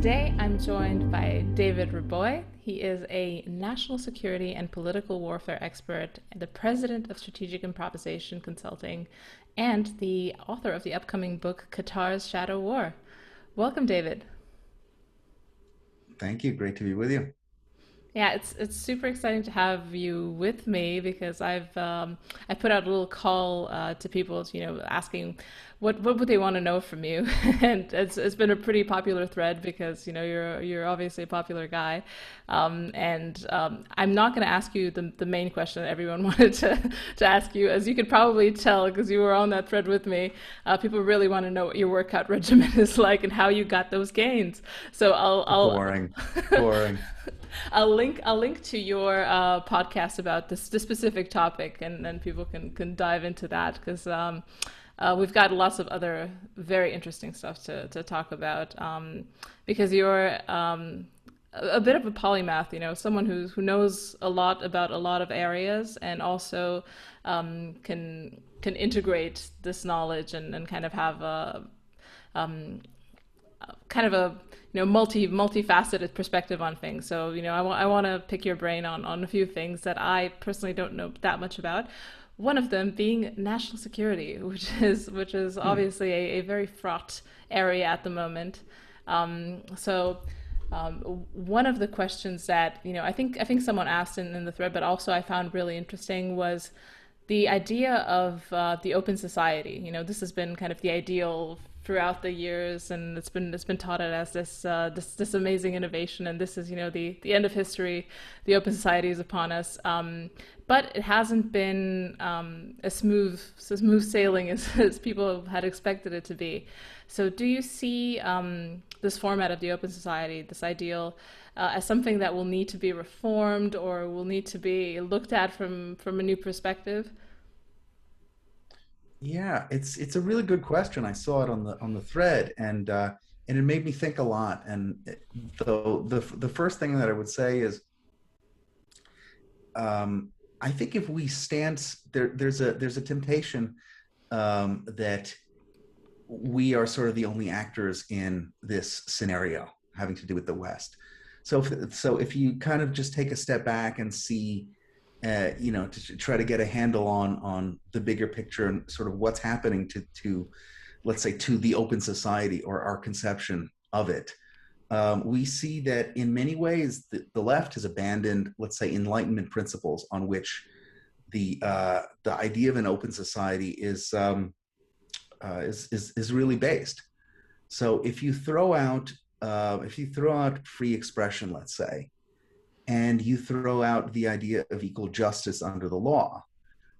Today I'm joined by David Reaboi. He is a national security and political warfare expert, the president of Strategic Improvisation Consulting, and the author of the upcoming book Qatar's Shadow War. Welcome, David. Thank you. Great to be with you. Yeah, it's super exciting to have you with me because I put out a little call to people, asking what would they want to know from you, and it's been a pretty popular thread because you're obviously a popular guy, and I'm not going to ask you the main question that everyone wanted to ask you, as you could probably tell because you were on that thread with me. People really want to know what your workout regimen is like and how you got those gains. So Boring. Boring. I'll link to your podcast about this specific topic, and then people can dive into that because we've got lots of other very interesting stuff to talk about. Because you're a bit of a polymath, someone who knows a lot about a lot of areas, and also can integrate this knowledge and kind of have a kind of a multifaceted perspective on things. So I want to pick your brain on a few things that I personally don't know that much about. One of them being national security, which is Hmm. obviously a very fraught area at the moment. So one of the questions that I think someone asked in the thread, but also I found really interesting, was the idea of the open society. This has been kind of the ideal throughout the years, and it's been touted as this amazing innovation, and this is the end of history. The open society is upon us, but it hasn't been as smooth sailing as people had expected it to be. So, do you see this format of the open society, this ideal, as something that will need to be reformed or will need to be looked at from a new perspective? Yeah, it's a really good question. I saw it on the thread, and it made me think a lot. And the first thing that I would say is, I think if we stand there, there's a temptation that we are sort of the only actors in this scenario having to do with the West. So if you kind of just take a step back and see, to try to get a handle on the bigger picture and sort of what's happening to let's say to the open society or our conception of it. We see that in many ways the left has abandoned, let's say, Enlightenment principles on which the idea of an open society is really based. So if you throw out free expression, let's say, and you throw out the idea of equal justice under the law,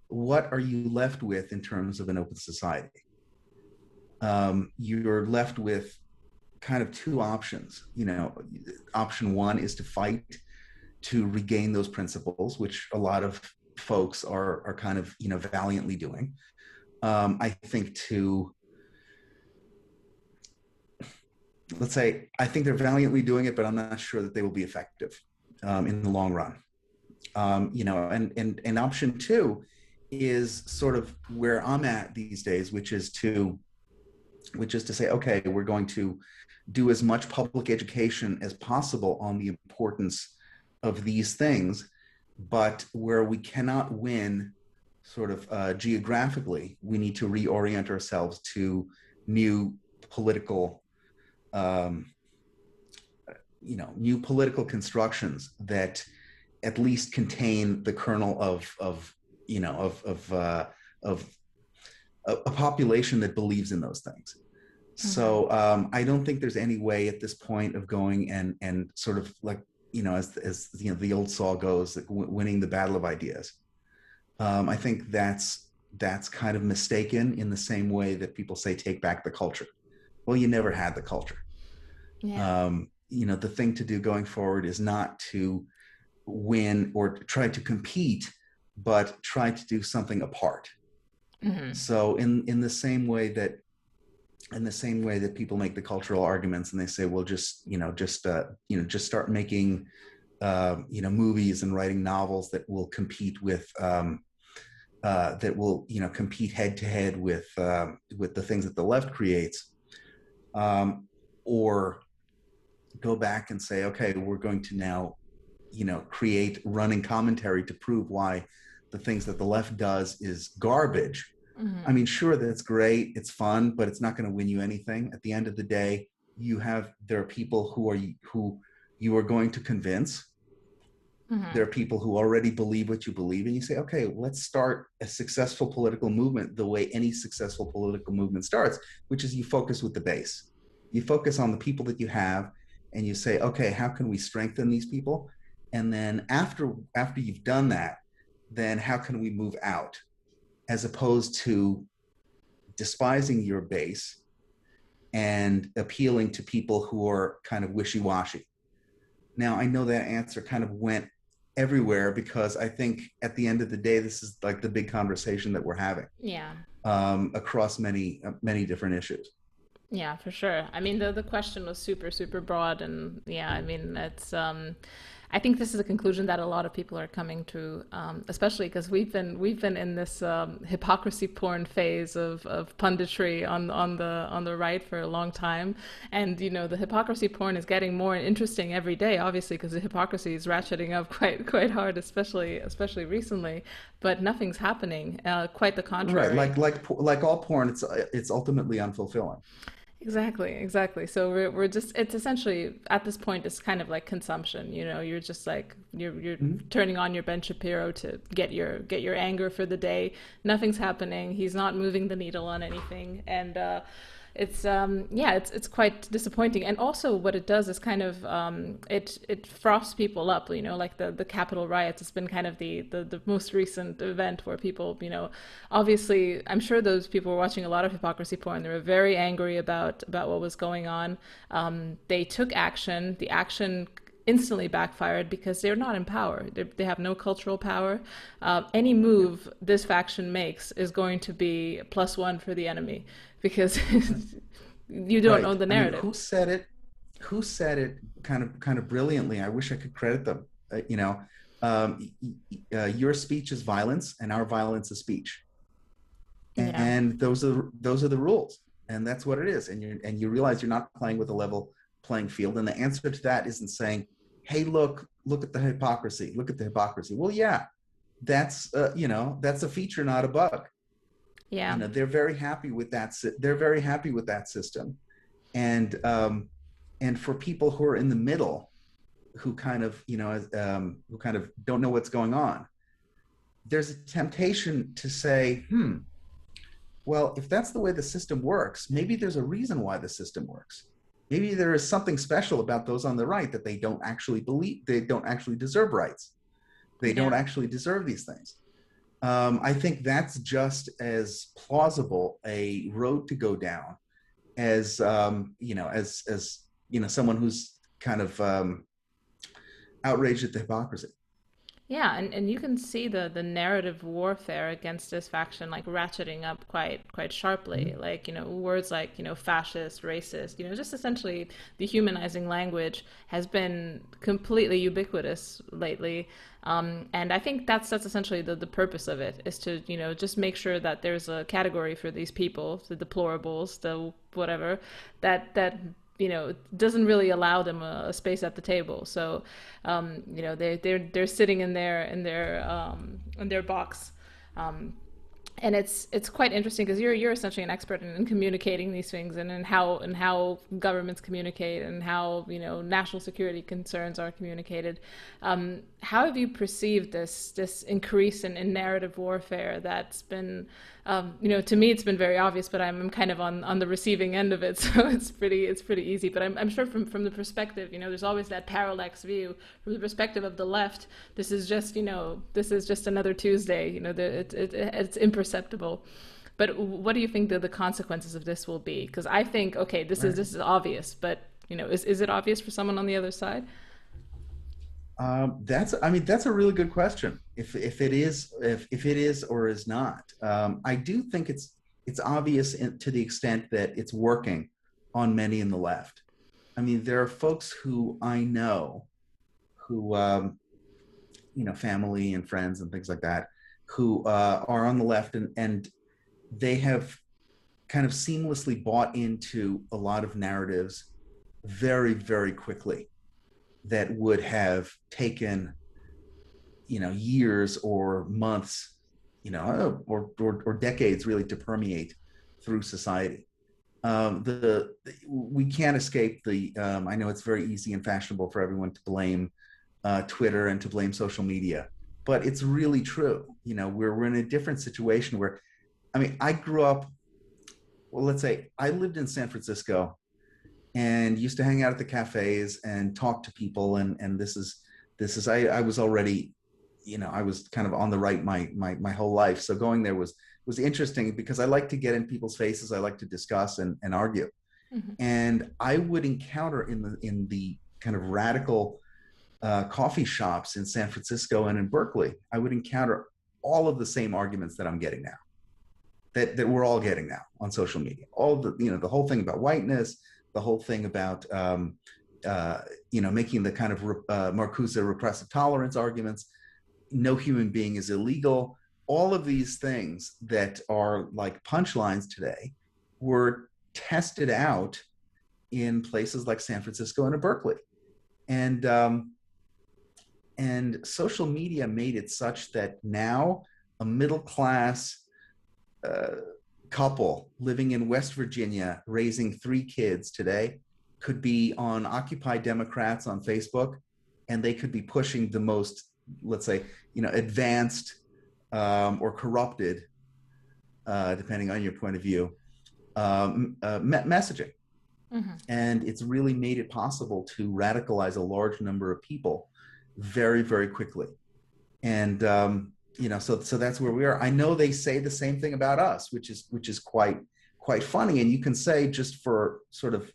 what are you left with in terms of an open society? You're left with kind of two options. Option one is to fight to regain those principles, which a lot of folks are kind of valiantly doing. I think to let's say I think they're valiantly doing it, but I'm not sure that they will be effective in the long run. And option two is sort of where I'm at these days, which is to say, okay, we're going to do as much public education as possible on the importance of these things, but where we cannot win sort of geographically, we need to reorient ourselves to new political um, new political constructions that at least contain the kernel of a population that believes in those things. Mm-hmm. So I don't think there's any way at this point of going and sort of like as the old saw goes, like winning the battle of ideas. I think that's kind of mistaken in the same way that people say take back the culture. Well, you never had the culture. Yeah. The thing to do going forward is not to win or try to compete, but try to do something apart. Mm-hmm. So in the same way that people make the cultural arguments and they say, well, just start making movies and writing novels that will compete head to head with the things that the left creates, or go back and say, okay, we're going to now, create running commentary to prove why the things that the left does is garbage. I Mm-hmm. mean, sure, that's great, it's fun, but it's not going to win you anything. At the end of the day, there are people who you are going to convince. There Mm-hmm. are people who already believe what you believe, and you say, okay, let's start a successful political movement the way any successful political movement starts, which is you focus with the base. You focus on the people that you have, and you say, okay, how can we strengthen these people? And then after you've done that, then how can we move out, as opposed to despising your base and appealing to people who are kind of wishy-washy. Now, I know that answer kind of went everywhere, because I think at the end of the day, this is like the big conversation that we're having, Yeah. across many different issues. Yeah, for sure. I mean, the question was super, super broad, and yeah, I mean, it's I think this is a conclusion that a lot of people are coming to, especially because we've been in this hypocrisy porn phase of punditry on the right for a long time, and the hypocrisy porn is getting more interesting every day, obviously, because the hypocrisy is ratcheting up quite hard, especially recently, but nothing's happening. Quite the Right, contrary. like all porn, it's ultimately unfulfilling. Exactly. So we're just it's essentially at this point it's kind of like consumption. You're just like you're Mhm. turning on your Ben Shapiro to get your anger for the day. Nothing's happening. He's not moving the needle on anything, and it's yeah, it's quite disappointing. And also what it does is kind of it frosts people up. Like the Capitol riots. It's been kind of the most recent event where people obviously, I'm sure those people were watching a lot of hypocrisy porn. They were very angry about what was going on. They took action. The action instantly backfired because they're not in power. They have no cultural power. Any move this faction makes is going to be +1 for the enemy because you don't Right. own the I mean, narrative. who said it kind of brilliantly? I wish I could credit them. Your speech is violence, and our violence is speech, Yeah. and those are the rules, and that's what it is. And you realize you're not playing with a level playing field, and the answer to that isn't saying, "Hey, look at the hypocrisy. Look at the hypocrisy." Well, yeah, that's a feature, not a bug. Yeah. They're very happy with that. They're very happy with that system, and for people who are in the middle, who kind of don't know what's going on, there's a temptation to say, well, if that's the way the system works, maybe there's a reason why the system works. Maybe there is something special about those on the right, that they don't actually believe, they don't actually deserve rights, they don't Yeah. actually deserve these things. I think that's just as plausible a road to go down as someone who's kind of outraged at the hypocrisy. Yeah, and you can see the narrative warfare against this faction like ratcheting up quite sharply. Mm-hmm. Like, words like, fascist, racist, just essentially dehumanizing language has been completely ubiquitous lately. And I think that's essentially the purpose of it is to, just make sure that there's a category for these people, the deplorables, the whatever, that doesn't really allow them a space at the table. So, they're sitting in their box. Um, and it's quite interesting because you're essentially an expert in communicating these things and in how governments communicate and how national security concerns are communicated. How have you perceived this increase in narrative warfare that's been to me it's been very obvious, but I'm kind of on the receiving end of it, so it's pretty easy. But I'm sure from the perspective, there's always that parallax view from the perspective of the left. This is just another Tuesday. It's imperceptible. But what do you think the consequences of this will be? Because I think, okay, this is Right. this is obvious, but is it obvious for someone on the other side? That's a really good question. If it is or is not, I do think it's obvious to the extent that it's working on many in the left. I mean, there are folks who I know who, family and friends and things like that, who are on the left, and they have kind of seamlessly bought into a lot of narratives very, very quickly that would have taken, years or months, or decades really to permeate through society. We can't escape the. I know it's very easy and fashionable for everyone to blame Twitter and to blame social media, but it's really true. We're in a different situation where, I mean, I grew up. Well, let's say I lived in San Francisco and used to hang out at the cafes and talk to people, and I was already, I was kind of on the right my whole life. So going there was interesting because I like to get in people's faces. I like to discuss and argue. Mm-hmm. And I would encounter in the kind of radical coffee shops in San Francisco and in Berkeley, I would encounter all of the same arguments that I'm getting now, that we're all getting now on social media. All the whole thing about whiteness, the whole thing about making the kind of Marcuse repressive tolerance arguments. No human being is illegal. All of these things that are like punchlines today were tested out in places like San Francisco and Berkeley. And social media made it such that now a middle class couple living in West Virginia raising 3 kids today could be on Occupy Democrats on Facebook, and they could be pushing the most, let's say, advanced or corrupted, depending on your point of view, messaging. Mm-hmm. And it's really made it possible to radicalize a large number of people very, very quickly. And so that's where we are. I know they say the same thing about us, which is quite funny. And you can say, just for sort of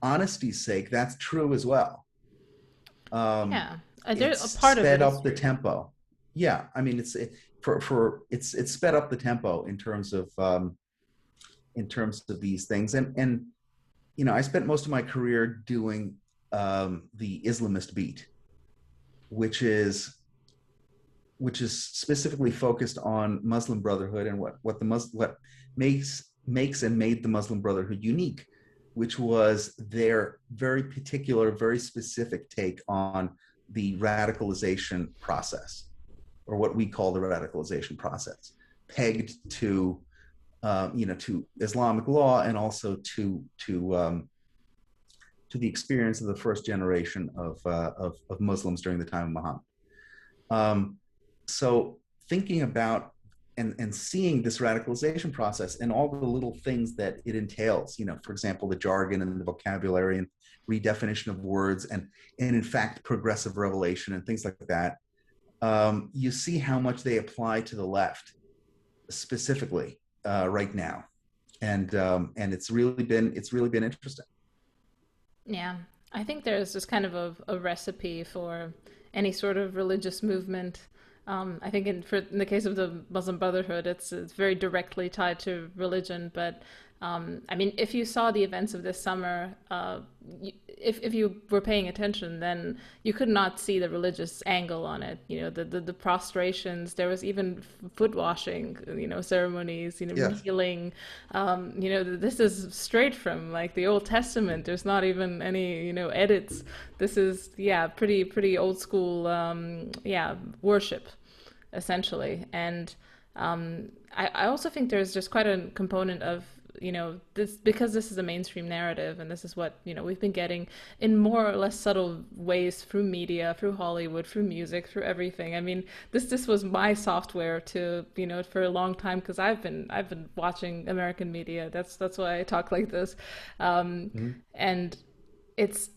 honesty's sake, that's true as well. Yeah, it's a part of it sped up the tempo. Yeah, I mean, it's sped up the tempo in terms of these things. And I spent most of my career doing the Islamist beat, which is specifically focused on Muslim Brotherhood and what makes and made the Muslim Brotherhood unique, which was their very particular, very specific take on the radicalization process, or what we call the radicalization process, pegged to Islamic law and also to the experience of the first generation of Muslims during the time of Muhammad. So thinking about and seeing this radicalization process and all the little things that it entails, for example, the jargon and the vocabulary and redefinition of words and in fact, progressive revelation and things like that, you see how much they apply to the left specifically right now. And it's really been interesting. Yeah, I think there's just kind of a recipe for any sort of religious movement. I think in the case of the Muslim Brotherhood, it's very directly tied to religion. But I mean, if you saw the events of this summer, if you were paying attention, then you could not see the religious angle on it. The prostrations. There was even foot washing, ceremonies. Yes. Kneeling. This is straight from like the Old Testament. There's not even any edits. This is pretty old school worship, essentially. And I also think there's just quite a component of this, because this is a mainstream narrative, and this is what we've been getting in more or less subtle ways through media, through Hollywood, through music, through everything. I mean, this was my software to for a long time, because I've been watching American media. That's why I talk like this. And it's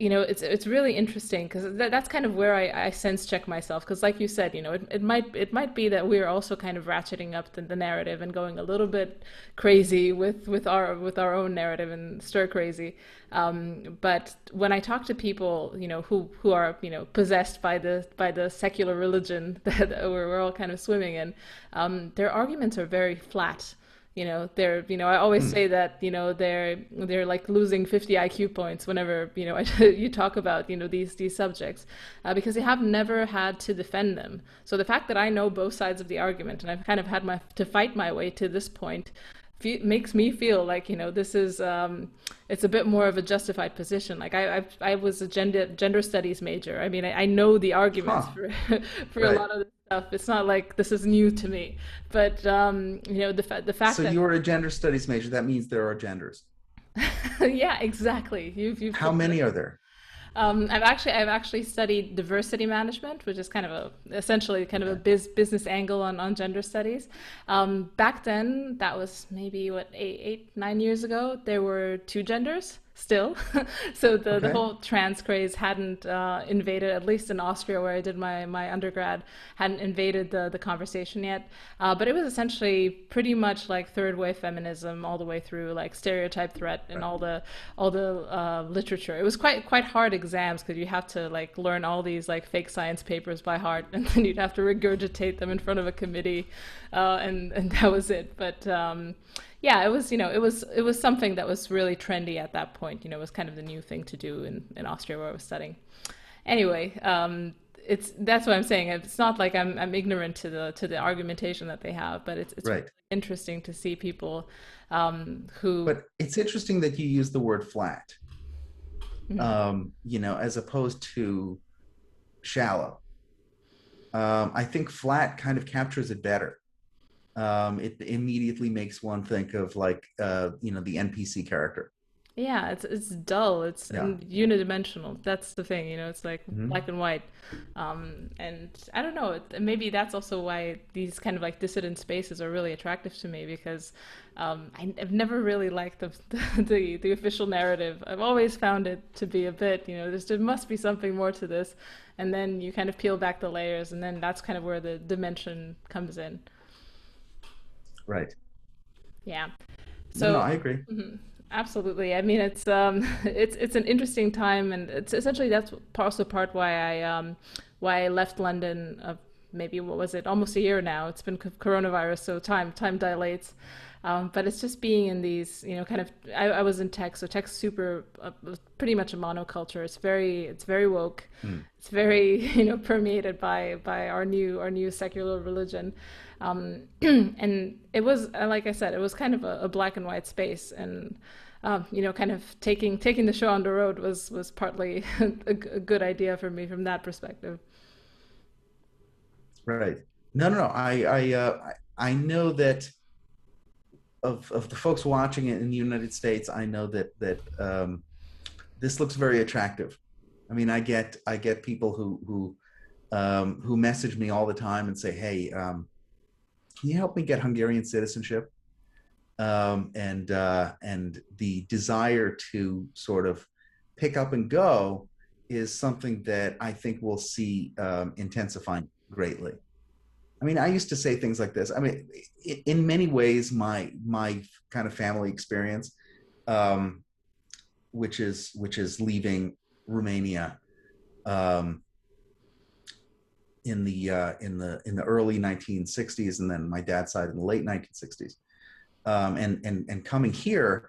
it's really interesting, because that's kind of where I sense check myself, because like you said, it might be that we're also kind of ratcheting up the narrative and going a little bit crazy with our own narrative and stir crazy. But when I talk to people who are possessed by the secular religion that we're all kind of swimming in, their arguments are very flat. I always say that they're like losing 50 IQ points whenever you talk about these subjects, because they have never had to defend them. So the fact that I know both sides of the argument, and I've kind of had to fight my way to this point makes me feel like, this is it's a bit more of a justified position. Like I was a gender studies major. I mean, I know the arguments Huh. for for a Right. lot of this stuff. It's not like this is new to me, but the So fact that you were a gender studies major. That means there are genders. yeah, exactly. You've How put many are there? I've actually studied diversity management, which is kind of essentially kind of a Okay. business angle on gender studies. Back then, that was maybe what 8, 9 years ago. There were two genders still, so the Okay. whole trans craze hadn't invaded, at least in Austria where I did my undergrad, hadn't invaded the conversation yet. But it was essentially pretty much like third wave feminism all the way through, like stereotype threat and Right. all the literature. It was quite hard exams because you have to like learn all these like fake science papers by heart, and then you'd have to regurgitate them in front of a committee, and that was it. But yeah, it was something that was really trendy at that point. It was kind of the new thing to do in Austria where I was studying. Anyway, that's what I'm saying. It's not like I'm ignorant to the argumentation that they have, but it's really Right. interesting to see people who. But it's interesting that you use the word flat, as opposed to shallow. I think flat kind of captures it better. It immediately makes one think of like, the NPC character. Yeah, it's dull. It's Yeah. and unidimensional. That's the thing, it's like Hmm. black and white. And I don't know, maybe that's also why these kind of like dissident spaces are really attractive to me because I've never really liked the official narrative. I've always found it to be a bit, there must be something more to this. And then you kind of peel back the layers, and then that's kind of where the dimension comes in. Right. Yeah. No, no, So. I agree. Absolutely. I mean, it's an interesting time, and it's essentially that's also part why I left London. Maybe what was it? Almost a year now. It's been coronavirus, so time dilates. But it's just being in these, kind of. I was in tech, so tech's super, pretty much a monoculture. It's very woke. Hmm. It's very, permeated by our new secular religion. And it was, like I said, it was kind of a black and white space, and kind of taking the show on the road was partly a good idea for me from that perspective. Right. No, no, no. I know that of the folks watching it in the United States, I know that this looks very attractive. I mean, I get people who message me all the time and say, "Hey, can you help me get Hungarian citizenship?" And the desire to sort of pick up and go is something that I think we'll see intensifying greatly. I mean, I used to say things like this. I mean, in many ways, my kind of family experience, um, which is leaving Romania um, in the early 1960s, and then my dad's side in the late 1960s, and coming here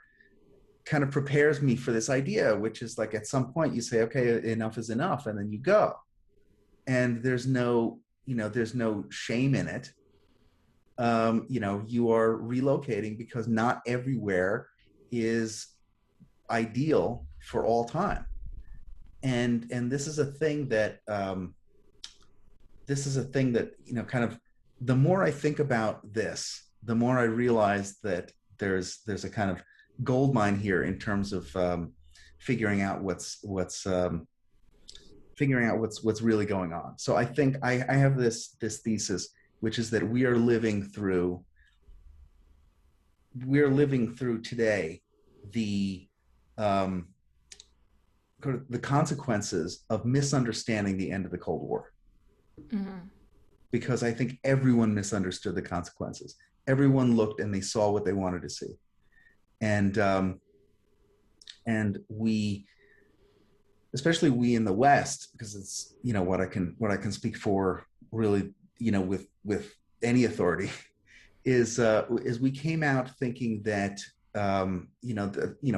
kind of prepares me for this idea, which is like at some point you say, okay, enough is enough, and then you go, and there's no shame in it. You are relocating because not everywhere is ideal for all time, and this is a thing that kind of, the more I think about this, the more I realize that there's a kind of gold mine here in terms of figuring out what's really going on. So I think I have this thesis, which is that we are living through today the um, the consequences of misunderstanding the end of the Cold War, because I think everyone misunderstood the consequences. Everyone looked and they saw what they wanted to see, and we, especially we in the West, because it's what I can speak for really, with any authority, is we came out thinking that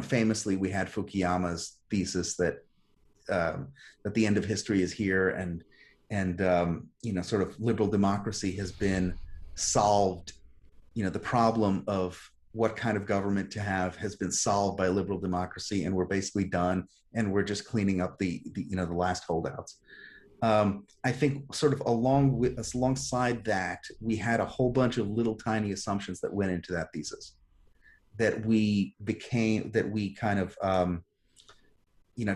famously we had Fukuyama's thesis that the end of history is here, and sort of liberal democracy has been solved. The problem of what kind of government to have has been solved by liberal democracy, and we're basically done, and we're just cleaning up the last holdouts. I think sort of alongside that, we had a whole bunch of little tiny assumptions that went into that thesis that we kind of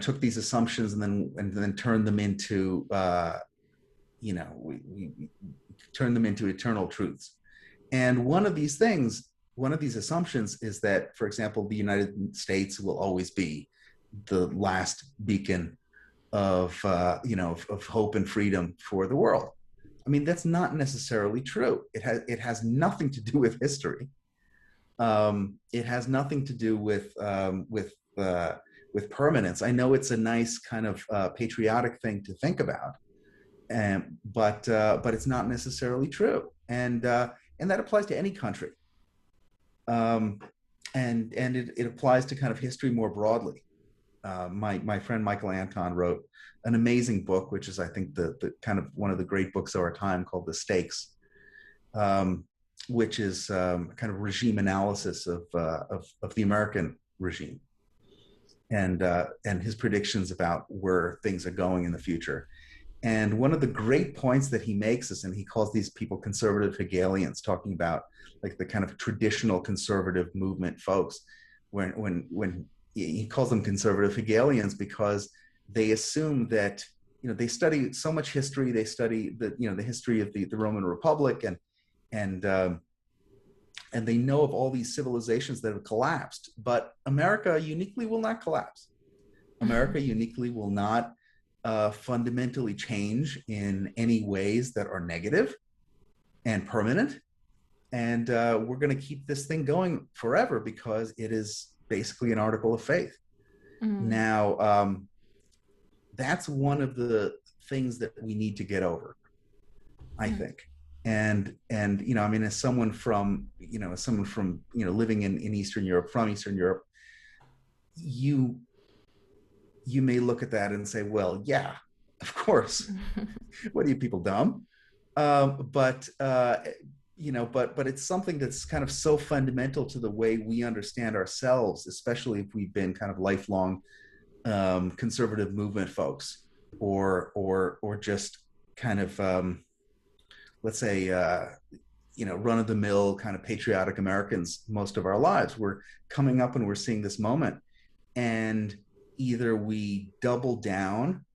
took these assumptions and then turned them into we turned them into eternal truths. And one of these assumptions is that, for example, the United States will always be the last beacon of hope and freedom for the world. I mean, that's not necessarily true. It has nothing to do with history. It has nothing to do with permanence. I know it's a nice kind of patriotic thing to think about, but it's not necessarily true, and that applies to any country, and it applies to kind of history more broadly. My friend Michael Anton wrote an amazing book, which is, I think, the kind of one of the great books of our time, called The Stakes, which is kind of regime analysis of the American regime, and his predictions about where things are going in the future. And one of the great points that he makes is, and he calls these people conservative Hegelians, talking about like the kind of traditional conservative movement folks, when he calls them conservative Hegelians because they assume that, they study so much history, they study the history of the Roman Republic, and they know of all these civilizations that have collapsed, but America uniquely will not collapse. America uniquely will not fundamentally change in any ways that are negative and permanent. And we're going to keep this thing going forever because it is basically an article of faith. Now, that's one of the things that we need to get over, I think. And I mean, as someone from living in Eastern Europe, from Eastern Europe, you may look at that and say, well, yeah, of course. What are you people, dumb? But it's something that's kind of so fundamental to the way we understand ourselves, especially if we've been kind of lifelong conservative movement folks, or just kind of let's say run-of-the-mill kind of patriotic Americans most of our lives. We're coming up and we're seeing this moment, and either we double down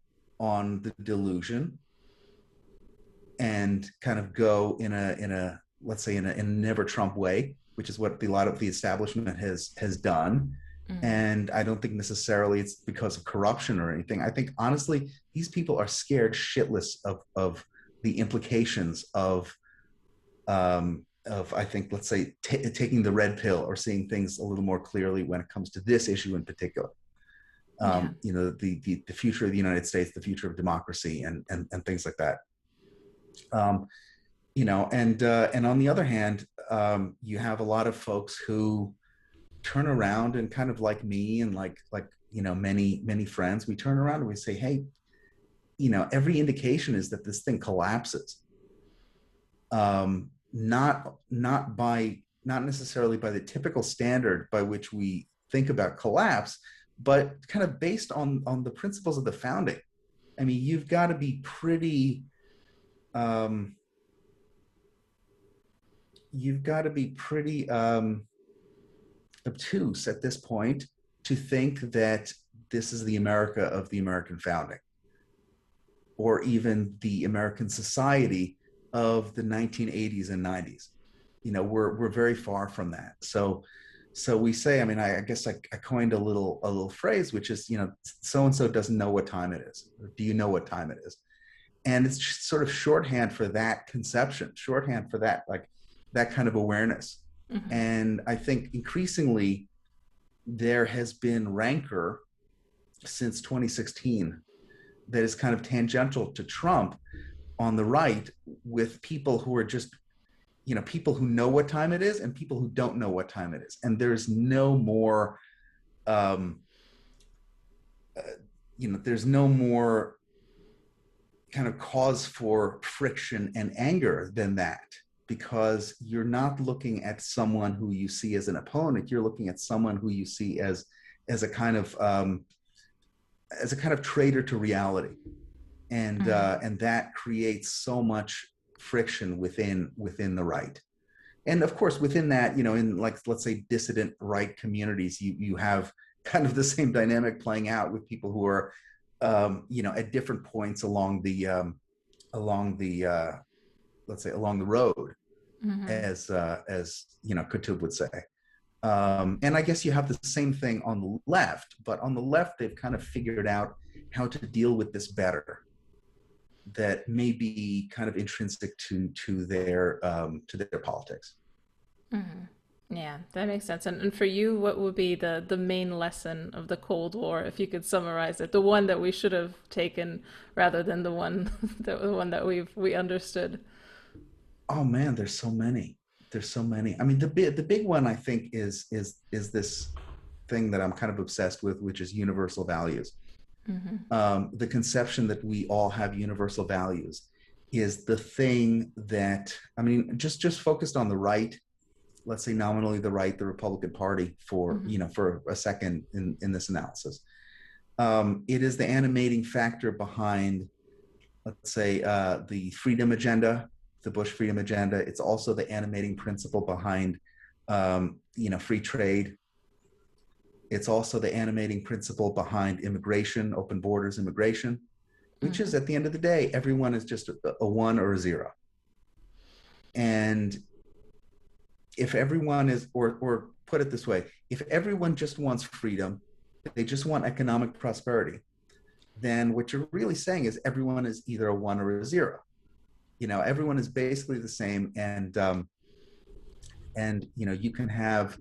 on the delusion and kind of go in a let's say in a never Trump way, which is what a lot of the establishment has done. And I don't think necessarily it's because of corruption or anything. I think honestly, these people are scared shitless of the implications of I think, let's say, taking the red pill or seeing things a little more clearly when it comes to this issue in particular. The future of the United States, the future of democracy, and things like that. And on the other hand, you have a lot of folks who turn around and kind of like me and like many friends, we turn around and we say, hey, every indication is that this thing collapses. Not necessarily by the typical standard by which we think about collapse, but kind of based on the principles of the founding. I mean, you've got to be pretty obtuse at this point to think that this is the America of the American founding, or even the American society of the 1980s and 90s. We're very far from that. So we say, I mean, I guess I coined a little phrase, which is, so-and-so doesn't know what time it is. Or, do you know what time it is? And it's just sort of shorthand for that conception, shorthand for that, like that kind of awareness. Mm-hmm. And I think increasingly there has been rancor since 2016 that is kind of tangential to Trump on the right, with people who are just, people who know what time it is and people who don't know what time it is. And there's no more, there's no more kind of cause for friction and anger than that. because you're not looking at someone who you see as an opponent. You're looking at someone who you see as a kind of traitor to reality, and that creates so much friction within the right. And of course, within that, in, like, let's say, dissident right communities, you have kind of the same dynamic playing out with people who are at different points along the let's say along the road, as Qutb would say. And I guess you have the same thing on the left, but on the left, they've kind of figured out how to deal with this better. That may be kind of intrinsic to their politics. Yeah, that makes sense. And for you, what would be the main lesson of the Cold War, if you could summarize it? The one that we should have taken rather than the one that we understood. Oh man, there's so many. There's so many. I mean, the big one, I think, is this thing that I'm kind of obsessed with, which is universal values. The conception that we all have universal values is the thing that, I mean, just focused on the right, let's say nominally the right, the Republican Party, for a second in this analysis. It is the animating factor behind, let's say, the freedom agenda, the Bush freedom agenda. It's also the animating principle behind, free trade. It's also the animating principle behind immigration, open borders immigration, which is, at the end of the day, everyone is just a one or a zero. And if everyone is, or put it this way, if everyone just wants freedom, they just want economic prosperity, then what you're really saying is everyone is either a one or a zero. Everyone is basically the same. And you can have,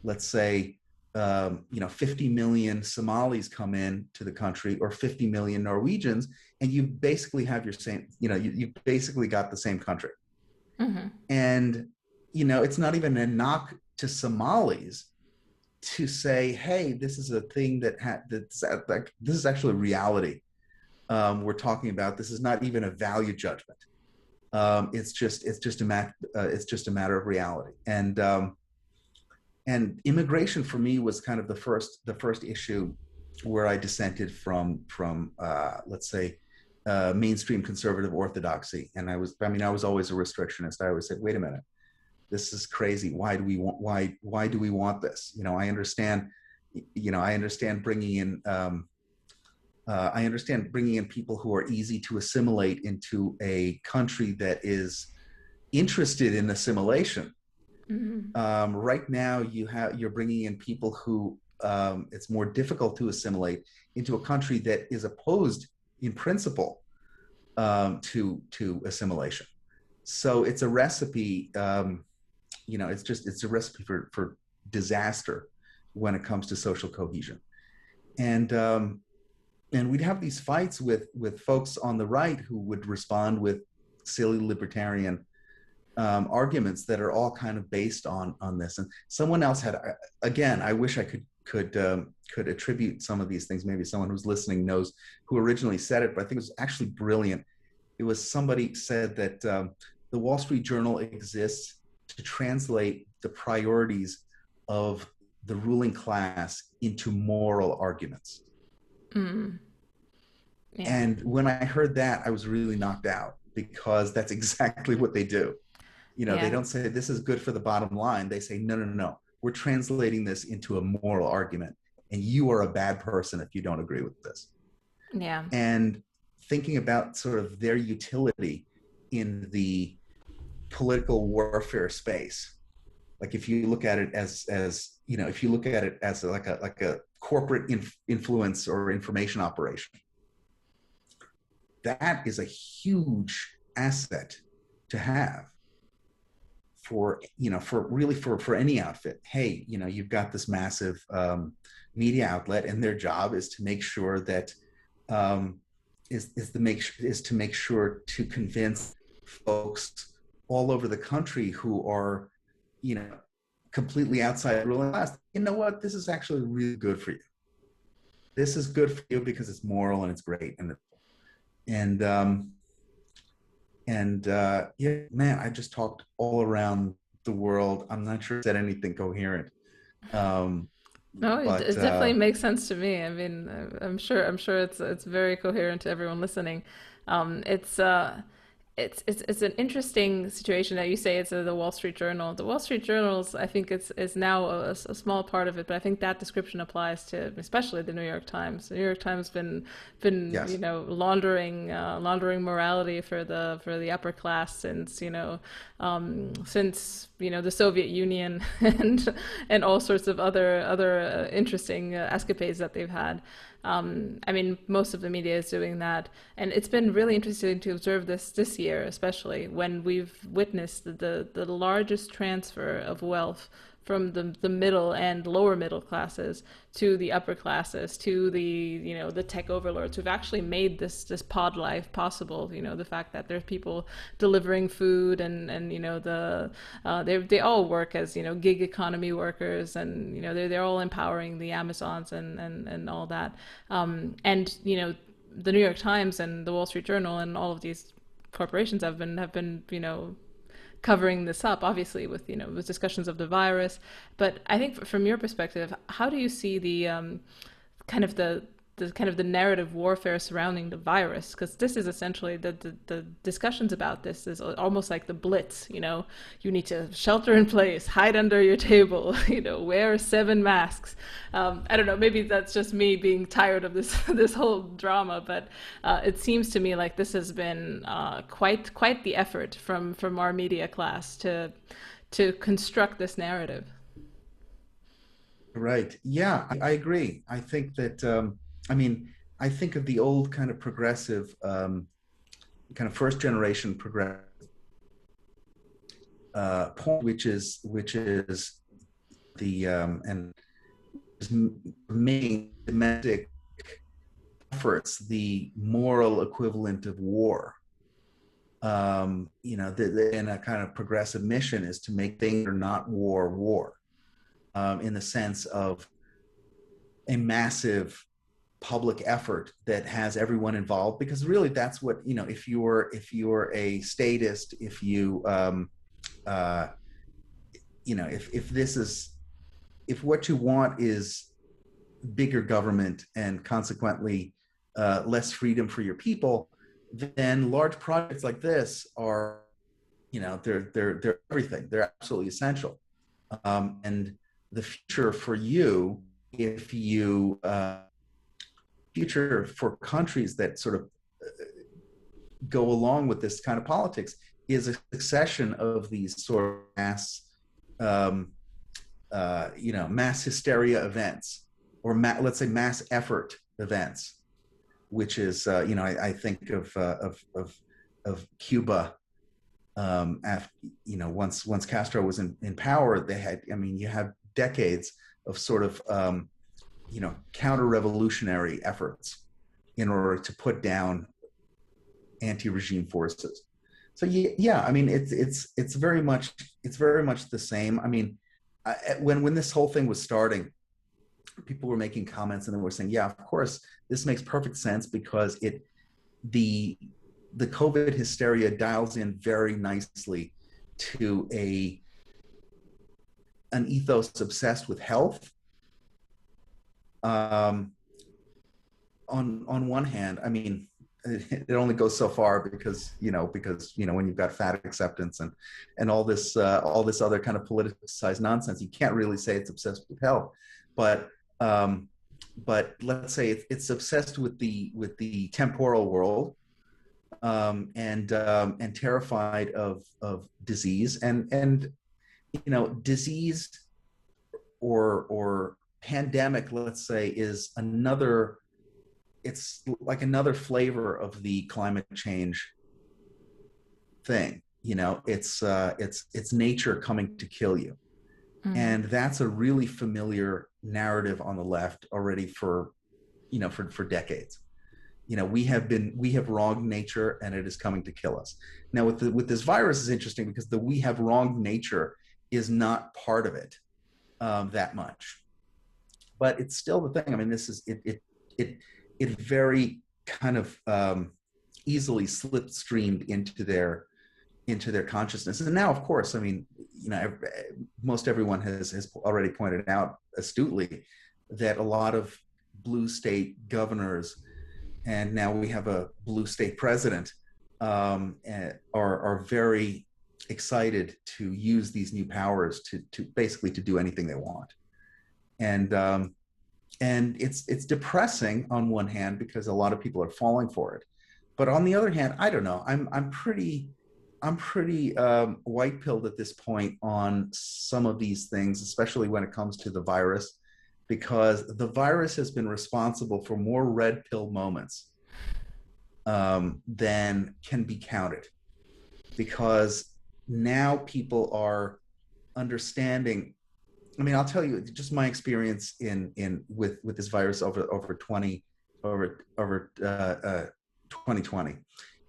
let's say, 50 million Somalis come in to the country, or 50 million Norwegians, and you basically have your same, you basically got the same country. And, it's not even a knock to Somalis to say, hey, this is a thing this is actually reality. We're talking about, this is not even a value judgment. It's just a matter of reality. And immigration for me was kind of the first issue where I dissented from let's say, mainstream conservative orthodoxy. And I was always a restrictionist. I always said, wait a minute, this is crazy. Why do we want this? I understand bringing in people who are easy to assimilate into a country that is interested in assimilation. Right now, you're bringing in people who it's more difficult to assimilate into a country that is opposed in principle to assimilation. So it's a recipe. It's a recipe for disaster when it comes to social cohesion. And we'd have these fights with folks on the right who would respond with silly libertarian arguments that are all kind of based on this. And someone else had, again, I wish I could attribute some of these things. Maybe someone who's listening knows who originally said it, but I think it was actually brilliant. It was somebody said that the Wall Street Journal exists to translate the priorities of the ruling class into moral arguments. Yeah. And when I heard that, I was really knocked out, because that's exactly what they do. They don't say this is good for the bottom line. They say, no, we're translating this into a moral argument, and you are a bad person if you don't agree with this. Yeah. And thinking about sort of their utility in the political warfare space, like if you look at it as if you look at it as like a corporate influence or information operation, that is a huge asset to have for any outfit. Hey, you've got this massive media outlet, and their job is to make sure that to make sure to convince folks all over the country who are completely outside the ruling class, what, this is actually really good for you. This is good for you because it's moral and it's great, and And yeah, man, I just talked all around the world. I'm not sure I said anything coherent. Um, No, but it definitely makes sense to me. I mean, I'm sure it's very coherent to everyone listening. It's it's an interesting situation that you say it's the Wall Street Journal. The Wall Street Journals, I think it's is now a small part of it, but I think that description applies to especially the New York Times. The New York Times been yes, laundering morality for the upper class since the Soviet Union and all sorts of other interesting escapades that they've had. I mean, most of the media is doing that, and it's been really interesting to observe this year, especially when we've witnessed the largest transfer of wealth from the middle and lower middle classes to the upper classes, to the tech overlords who've actually made this pod life possible. The fact that there's people delivering food and they all work as gig economy workers, and they're all empowering the Amazons and all that. And the New York Times and the Wall Street Journal and all of these corporations have been covering this up, obviously with discussions of the virus. But I think from your perspective, how do you see kind of the narrative warfare surrounding the virus? Because this is essentially the discussions about this is almost like the Blitz. You need to shelter in place, hide under your table, wear 7 masks. I don't know, maybe that's just me being tired of this this whole drama, but it seems to me like this has been quite the effort from our media class to construct this narrative. right. Yeah, I agree. I think that, I mean, I think of the old kind of progressive, kind of first generation progressive point, which is the and making domestic efforts the moral equivalent of war. In a kind of progressive mission is to make things that are not war, in the sense of a massive public effort that has everyone involved, because really that's what, if you're a statist, if you uh, if this is, if what you want is bigger government and consequently less freedom for your people, then large projects like this are, they're everything. They're absolutely essential. And the future for you, if you future for countries that sort of go along with this kind of politics, is a succession of these sort of mass, mass hysteria events, or let's say mass effort events, which is, I think of Cuba. Once Castro was in power, they had, I mean, you have decades of sort of, counter-revolutionary efforts in order to put down anti-regime forces. So yeah, I mean, it's very much the same. I mean, when this whole thing was starting, people were making comments and they were saying, yeah, of course, this makes perfect sense because the COVID hysteria dials in very nicely to an ethos obsessed with health. On one hand, I mean, it only goes so far because when you've got fat acceptance and all this other kind of politicized nonsense, you can't really say it's obsessed with health. But let's say it's obsessed with the temporal world, and terrified of disease, and disease or pandemic, let's say, is another. It's like another flavor of the climate change thing. It's nature coming to kill you, Mm. and that's a really familiar narrative on the left already for decades. We have wronged nature and it is coming to kill us. Now with this virus is interesting because the we have wronged nature is not part of it, that much, but it's still the thing. I mean, this is it very kind of easily slipstreamed into their consciousness. And now, of course, I mean, most everyone has already pointed out astutely that a lot of blue state governors, and now we have a blue state president, are very excited to use these new powers to basically to do anything they want. And it's depressing on one hand because a lot of people are falling for it, but on the other hand, I don't know. I'm pretty white pilled at this point on some of these things, especially when it comes to the virus, because the virus has been responsible for more red pill moments than can be counted. Because now people are understanding. I mean, I'll tell you just my experience with this virus over 2020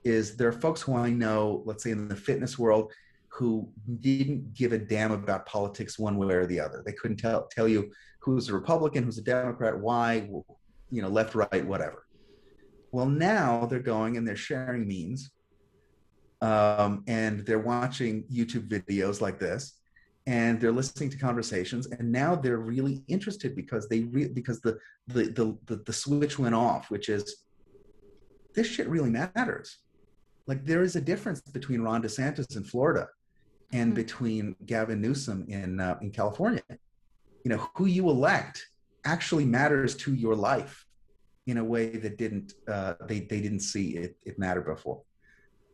is there are folks who I know, let's say in the fitness world, who didn't give a damn about politics one way or the other. They couldn't tell you who's a Republican, who's a Democrat, why, left, right, whatever. Well, now they're going and they're sharing memes, and they're watching YouTube videos like this, and they're listening to conversations, and now they're really interested because because the switch went off, which is this shit really matters. Like, there is a difference between Ron DeSantis in Florida and between Gavin Newsom in California. Who you elect actually matters to your life in a way that they didn't see it matter before.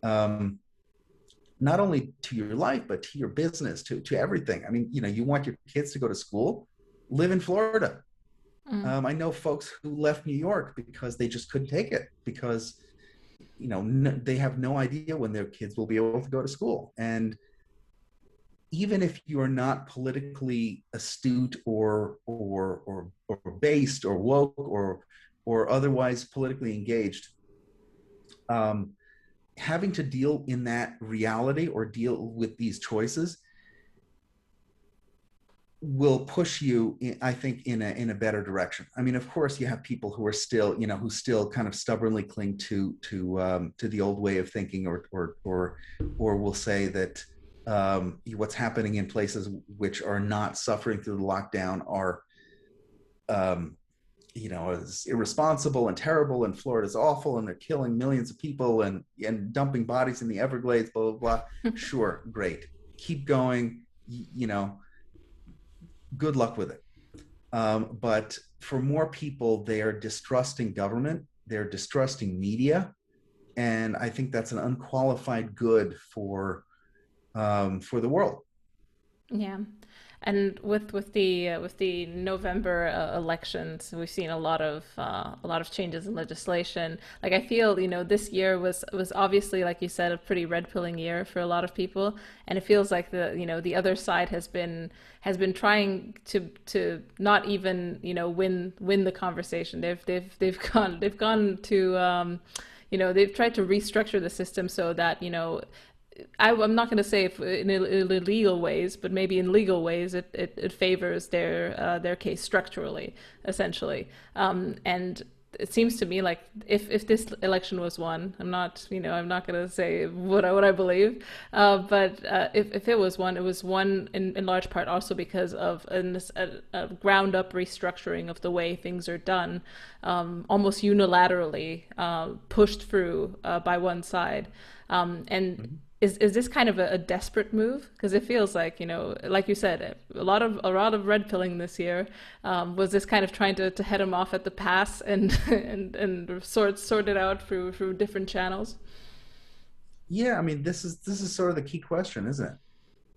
Not only to your life, but to your business, to everything. I mean, you want your kids to go to school, live in Florida. I know folks who left New York because they just couldn't take it, because they have no idea when their kids will be able to go to school. And even if you are not politically astute or based or woke or otherwise politically engaged, having to deal in that reality or deal with these choices will push you, I think, in a better direction. I mean, of course, you have people who are still, who still kind of stubbornly cling to the old way of thinking, or will say that what's happening in places which are not suffering through the lockdown are, is irresponsible and terrible, and Florida's awful, and they're killing millions of people and dumping bodies in the Everglades, blah, blah, blah. Sure, great. Keep going, good luck with it. But for more people, they are distrusting government, they're distrusting media, and I think that's an unqualified good for the world. Yeah. And with the November elections, we've seen a lot of changes in legislation. Like, I feel, this year was obviously, like you said, a pretty red pilling year for a lot of people, and it feels like the other side has been trying to not even win the conversation. They've gone to they've tried to restructure the system so that I'm not going to say if in illegal ways, but maybe in legal ways, it favors their case structurally, essentially. And it seems to me like if this election was won, I'm not going to say what I believe, but if it was won, it was won in large part also because of a ground up restructuring of the way things are done, almost unilaterally pushed through by one side, and. Is this kind of a desperate move? Because it feels like, like you said, a lot of red pilling this year. Was this kind of trying to head him off at the pass and sort it out through different channels? Yeah, I mean, this is sort of the key question, isn't it?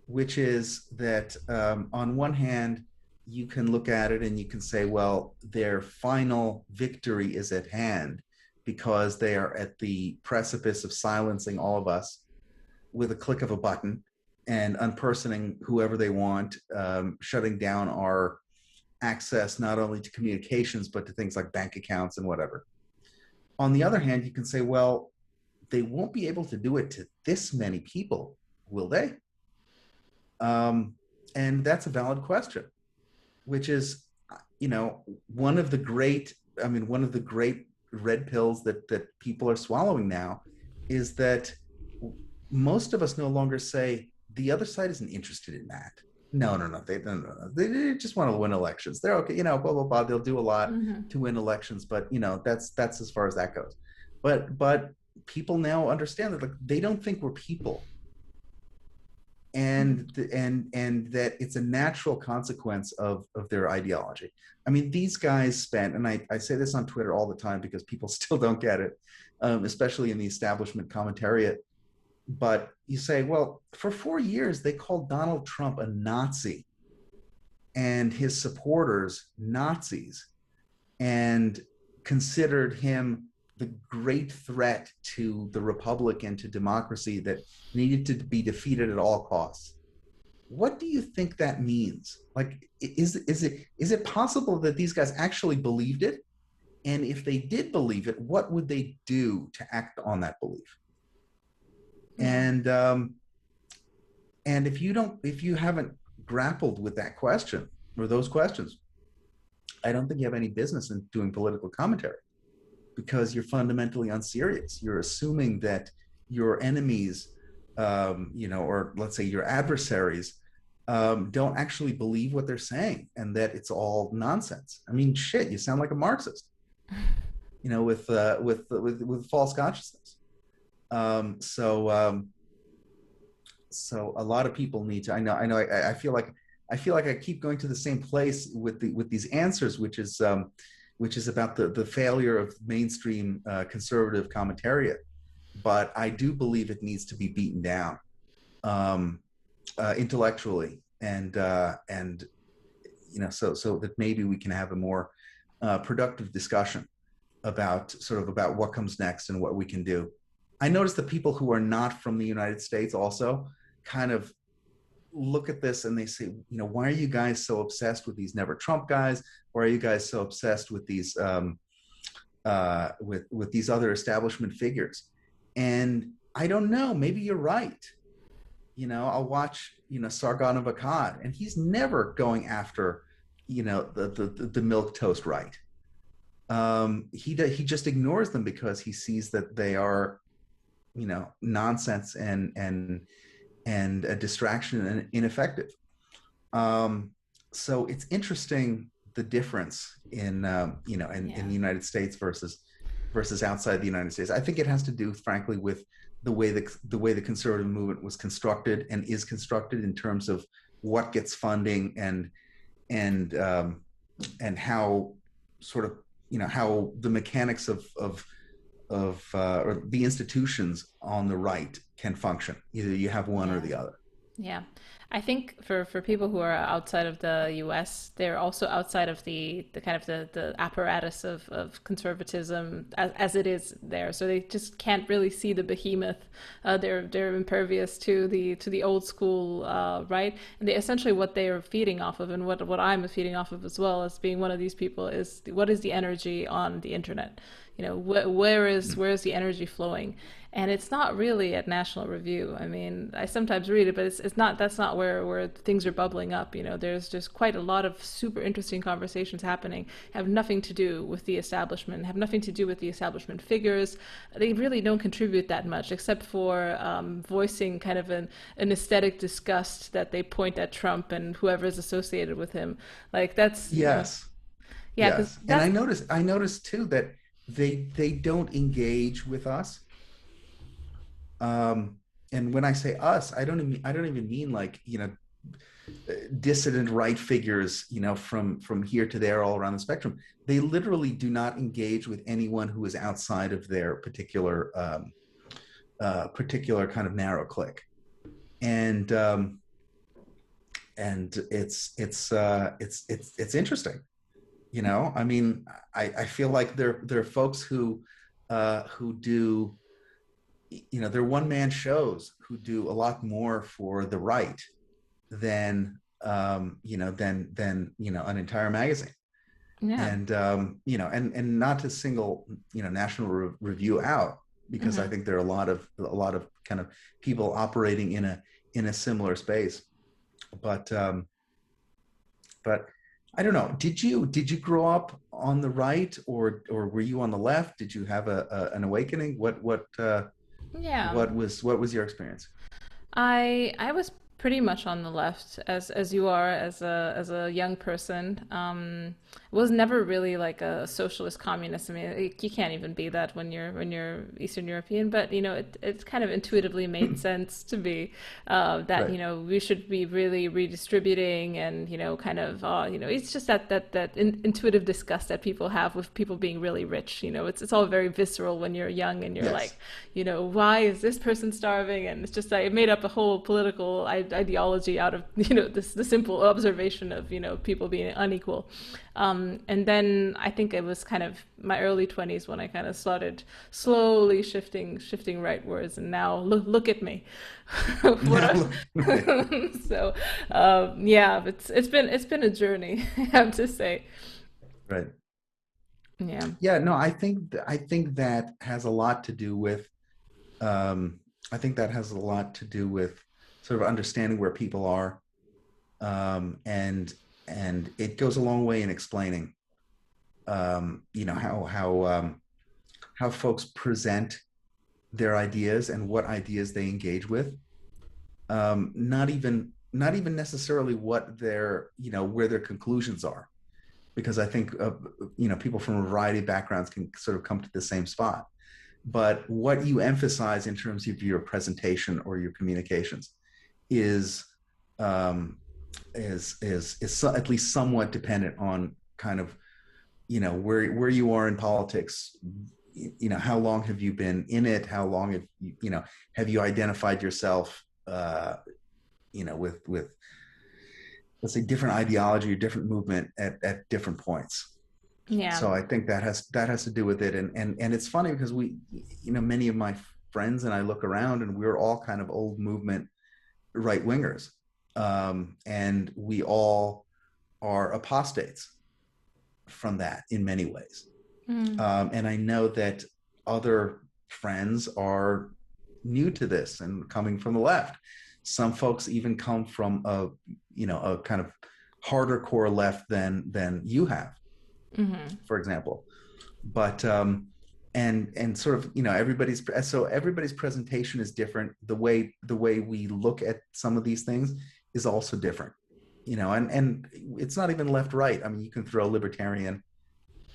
Which is that on one hand, you can look at it and you can say, well, their final victory is at hand because they are at the precipice of silencing all of us with a click of a button and unpersoning whoever they want, shutting down our access not only to communications, but to things like bank accounts and whatever. On the other hand, you can say, well, they won't be able to do it to this many people, will they? And that's a valid question, which is, one of the great red pills that people are swallowing now is that most of us no longer say the other side isn't interested in that. No, no, no. They just want to win elections. They're okay, blah blah blah. They'll do a lot Mm-hmm. to win elections, but that's as far as that goes. But people now understand that, like, they don't think we're people, and that it's a natural consequence of their ideology. I mean, these guys spent, and I say this on Twitter all the time because people still don't get it, especially in the establishment commentariat. But you say, well, for 4 years, they called Donald Trump a Nazi and his supporters Nazis, and considered him the great threat to the republic and to democracy that needed to be defeated at all costs. What do you think that means? Like, is it possible that these guys actually believed it? And if they did believe it, what would they do to act on that belief? Yeah. And if you haven't grappled with that question or those questions, I don't think you have any business in doing political commentary, because you're fundamentally unserious. You're assuming that your enemies, or let's say your adversaries, don't actually believe what they're saying, and that it's all nonsense. I mean, shit, you sound like a Marxist, with false consciousness. So a lot of people need to. I feel like I keep going to the same place with these answers, which is about the failure of mainstream conservative commentariat. But I do believe it needs to be beaten down intellectually, and so that maybe we can have a more productive discussion about what comes next and what we can do. I notice that people who are not from the United States also kind of look at this and they say, why are you guys so obsessed with these never Trump guys? Why are you guys so obsessed with these with these other establishment figures? And I don't know, maybe you're right. I'll watch, Sargon of Akkad, and he's never going after, the milk toast right. He just ignores them because he sees that they are, nonsense and a distraction and ineffective. So it's interesting, the difference in the United States versus outside the United States. I think it has to do, frankly, with the way the conservative movement was constructed and is constructed in terms of what gets funding and how sort of how the mechanics of or the institutions on the right can function. Either you have one or Yeah. the other. Yeah. I think for people who are outside of the US, they're also outside of the kind of the apparatus of conservatism as it is there. So they just can't really see the behemoth. They're impervious to the old school, right? And they essentially what they are feeding off of, and what I'm feeding off of as well as being one of these people, is what is the energy on the internet? Where is the energy flowing? And it's not really at National Review. I mean, I sometimes read it, but it's not. That's not where things are bubbling up. There's just quite a lot of super interesting conversations happening. Have nothing to do with the establishment. Have nothing to do with the establishment figures. They really don't contribute that much, except for voicing kind of an aesthetic disgust that they point at Trump and whoever is associated with him. Like that's Yes, yeah, because yes, and that's I noticed too that they don't engage with us. And when I say us, I don't even mean like dissident right figures, from here to there all around the spectrum. They literally do not engage with anyone who is outside of their particular kind of narrow clique. And it's interesting. I mean, I feel like there are folks who do, they're one man shows who do a lot more for the right than an entire magazine. yeah. And not to single National Review out, because I Hmm. think there are a lot of kind of people operating in a similar space. But I don't know. Did you grow up on the right, or were you on the left? Did you have an awakening? What Yeah. What was your experience? I was pretty much on the left as you are as a young person. Was never really like a socialist communist. I mean, you can't even be that when you're Eastern European. But you know, it kind of intuitively made sense to be that Right. you know we should be really redistributing and you know kind of you know it's just that intuitive disgust that people have with people being really rich. You know, it's all very visceral when you're young and you're Yes. like, you know, why is this person starving? And it's just like it made up a whole political ideology out of you know this the simple observation of you know people being unequal. And then I think it was kind of my early 20s when I kind of started slowly shifting rightwards, and now look at me. What Now a, look at me. so yeah, it's been a journey, I have to say. Right. Yeah. Yeah, no, I think that has a lot to do with um, I think that has a lot to do with sort of understanding where people are, and it goes a long way in explaining, how folks present their ideas and what ideas they engage with. Not even necessarily what their where their conclusions are, because I think people from a variety of backgrounds can sort of come to the same spot. But what you emphasize in terms of your presentation or your communications is um, at least somewhat dependent on kind of where you are in politics. How long have you been in it? How long have you identified yourself with, let's say, different ideology or different movement at different points. Yeah. So I think that has to do with it. And it's funny because many of my friends and I look around and we're all kind of old movement right wingers, and we all are apostates from that in many ways. Mm. And I know that other friends are new to this and coming from the left. Some folks even come from a kind of harder core left than you have, Mm-hmm. for example. But and sort of everybody's presentation is different. The way we look at some of these things is also different. And it's not even left right. I mean, you can throw a libertarian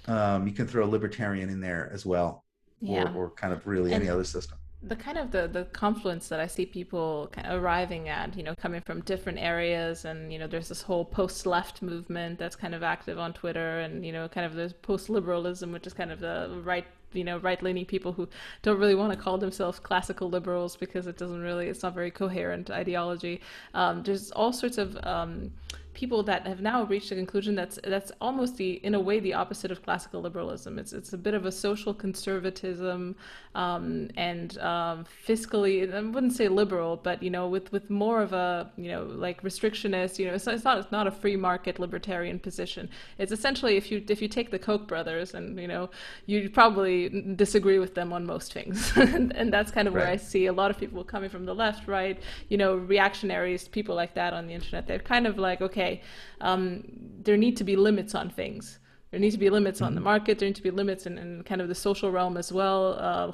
in there as well, or Yeah. or kind of really any And other system. the kind of the confluence that I see people kind of arriving at, you know, coming from different areas, and you know, there's this whole post-left movement that's kind of active on Twitter, and you know, kind of there's post-liberalism, which is kind of the right, you know, right-leaning people who don't really want to call themselves classical liberals because it's not very coherent ideology. There's all sorts of people that have now reached a conclusion that's almost in a way the opposite of classical liberalism. It's a bit of a social conservatism, and fiscally, I wouldn't say liberal, but you know, with more of a you know like restrictionist. You know, it's not a free market libertarian position. It's essentially if you take the Koch brothers, and you know, you probably disagree with them on most things, and that's kind of where I Right. see a lot of people coming from the left, right? You know, reactionaries, people like that on the internet. They're kind of like, okay, there need to be limits on things. There need to be limits on the Mhm. market. There need to be limits in kind of the social realm as well.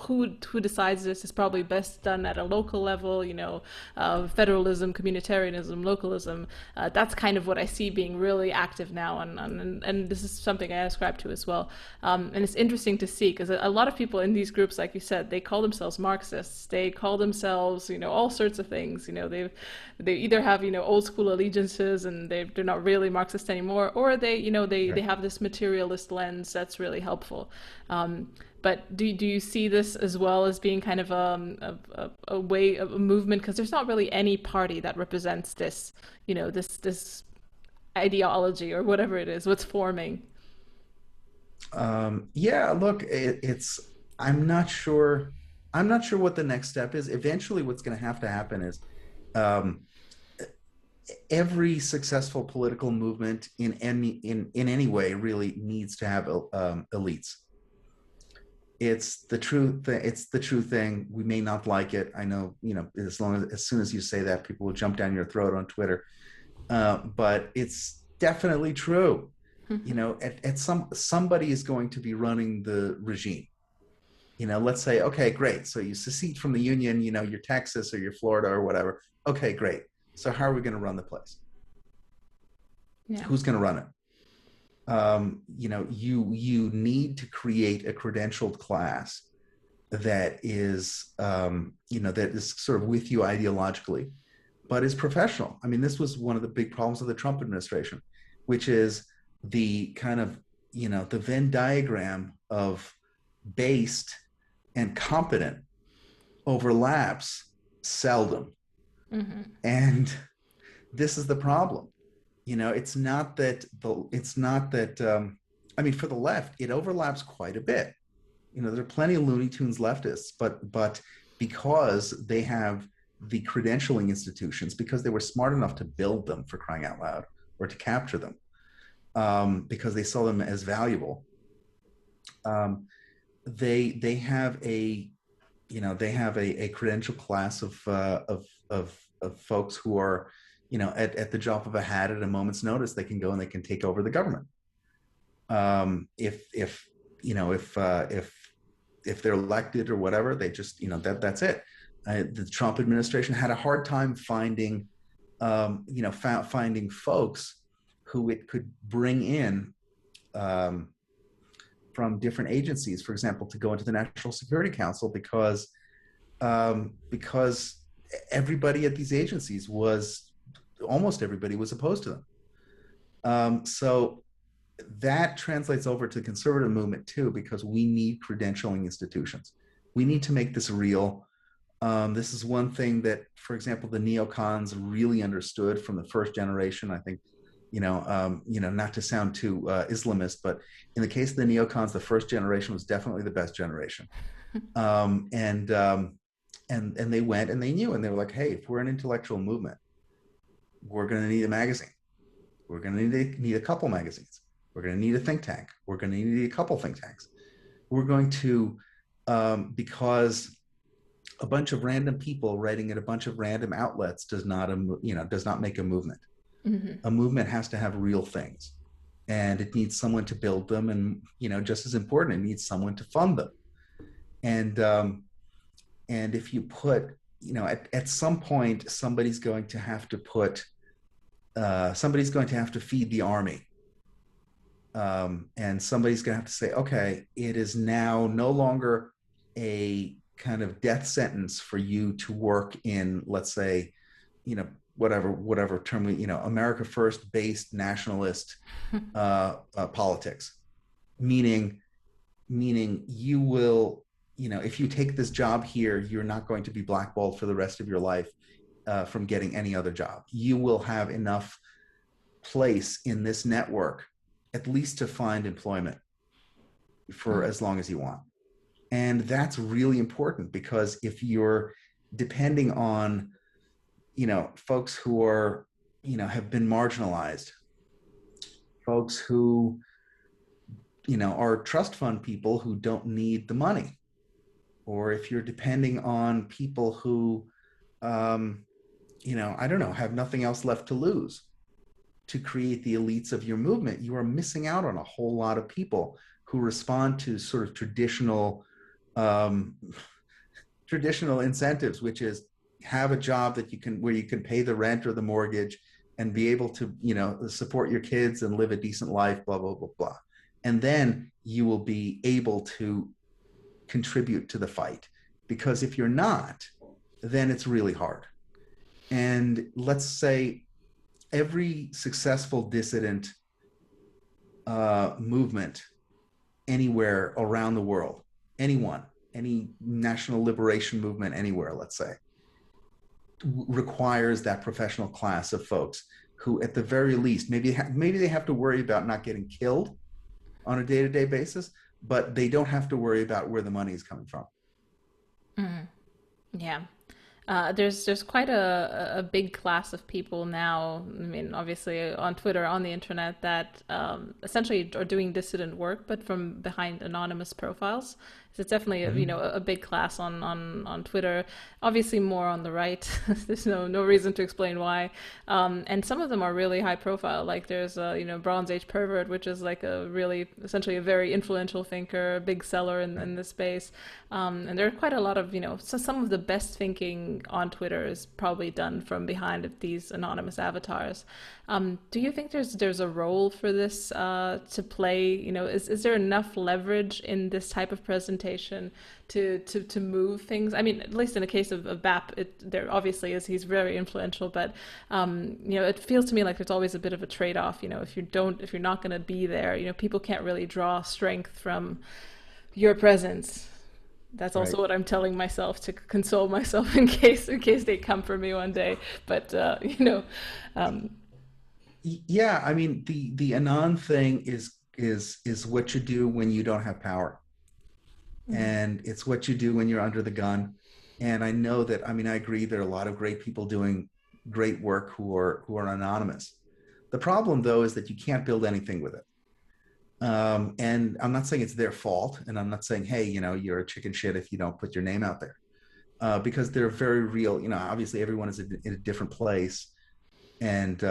Who decides this is probably best done at a local level. You know, federalism, communitarianism, localism. That's kind of what I see being really active now, and this is something I ascribe to as well. And it's interesting to see because a lot of people in these groups, like you said, they call themselves Marxists. They call themselves, you know, all sorts of things. You know, they either have you know old school allegiances and they're not really Marxist anymore, or they you know they Right. have this materialist lens that's really helpful. But do you see this as well as being kind of a way of a movement? Because there's not really any party that represents this, you know, this ideology or whatever it is, what's forming. Yeah, look, it's I'm not sure. I'm not sure what the next step is. Eventually, what's going to have to happen is um, every successful political movement in any way really needs to have elites. It's the true thing. We may not like it. I know, as soon as you say that, people will jump down your throat on Twitter. But it's definitely true. At somebody is going to be running the regime. Let's say, okay, great. So you secede from the union, you're Texas or you're Florida or whatever. Okay, great. So how are we going to run the place? Yeah. Who's going to run it? You need to create a credentialed class that is sort of with you ideologically, but is professional. I mean, this was one of the big problems of the Trump administration, which is the kind of, the Venn diagram of based and competent overlaps seldom. Hmm. And this is the problem. It's not that I mean, for the left, it overlaps quite a bit. There are plenty of Looney Tunes leftists, but because they have the credentialing institutions, because they were smart enough to build them, for crying out loud, or to capture them, because they saw them as valuable. They have a credential class of folks who are, at the drop of a hat, at a moment's notice, they can go and they can take over the government. If if they're elected or whatever, they just, that's it. The Trump administration had a hard time finding, finding folks who it could bring in, um, from different agencies, for example, to go into the National Security Council, because everybody at these agencies was, almost everybody was opposed to them. So that translates over to the conservative movement too, because we need credentialing institutions. We need to make this real. This is one thing that, for example, the neocons really understood from the first generation. I think, not to sound too Islamist, but in the case of the neocons, the first generation was definitely the best generation. Um, and um, and they went and they knew, and they were like, hey, if we're an intellectual movement, we're going to need a magazine. We're going to need a couple magazines. We're going to need a think tank. We're going to need a couple think tanks. We're going to, because a bunch of random people writing at a bunch of random outlets does not make a movement. Hmm. A movement has to have real things, and it needs someone to build them, and just as important, it needs someone to fund them. And if you put, at some point, somebody's going to have to feed the army. And somebody's going to have to say, okay, it is now no longer a kind of death sentence for you to work in, let's say, you know, whatever term America First based nationalist politics, meaning you will, if you take this job here, you're not going to be blackballed for the rest of your life from getting any other job. You will have enough place in this network, at least to find employment for as long as you want. And that's really important, because if you're depending on, folks who are, have been marginalized, folks who, are trust fund people who don't need the money, or if you're depending on people who, I don't know, have nothing else left to lose, to create the elites of your movement, you are missing out on a whole lot of people who respond to sort of um, traditional incentives, which is have a job where you can pay the rent or the mortgage and be able to, support your kids and live a decent life, blah, blah, blah, blah. And then you will be able to contribute to the fight. Because if you're not, then it's really hard. And let's say every successful dissident movement anywhere around the world, any national liberation movement anywhere, let's say, requires that professional class of folks who, at the very least, maybe they have to worry about not getting killed on a day-to-day basis, but they don't have to worry about where the money is coming from. Yeah. There's quite a big class of people now. I mean, obviously on Twitter, on the internet, that essentially are doing dissident work, but from behind anonymous profiles. So it's definitely a big class on Twitter. Obviously, more on the right. There's no reason to explain why. And some of them are really high profile. Like there's Bronze Age Pervert, which is like a really essentially a very influential thinker, a big seller in this space. And there are quite a lot of so some of the best thinking on Twitter is probably done from behind these anonymous avatars. Do you think there's a role for this to play? Is there enough leverage in this type of presentation to move things? I mean, at least in the case of BAP, there obviously is. He's very influential, but it feels to me like there's always a bit of a trade-off. If you're not going to be there, people can't really draw strength from your presence. That's also Right. what I'm telling myself to console myself in case they come for me one day. But um, Yeah, I mean the anon thing is what you do when you don't have power, and it's what you do when you're under the gun. And I know that, I mean, I agree there are a lot of great people doing great work who are anonymous. The problem though is that you can't build anything with it. And I'm not saying it's their fault, and I'm not saying, hey, you're a chicken shit if you don't put your name out there, because they're very real. Obviously everyone is in a different place, and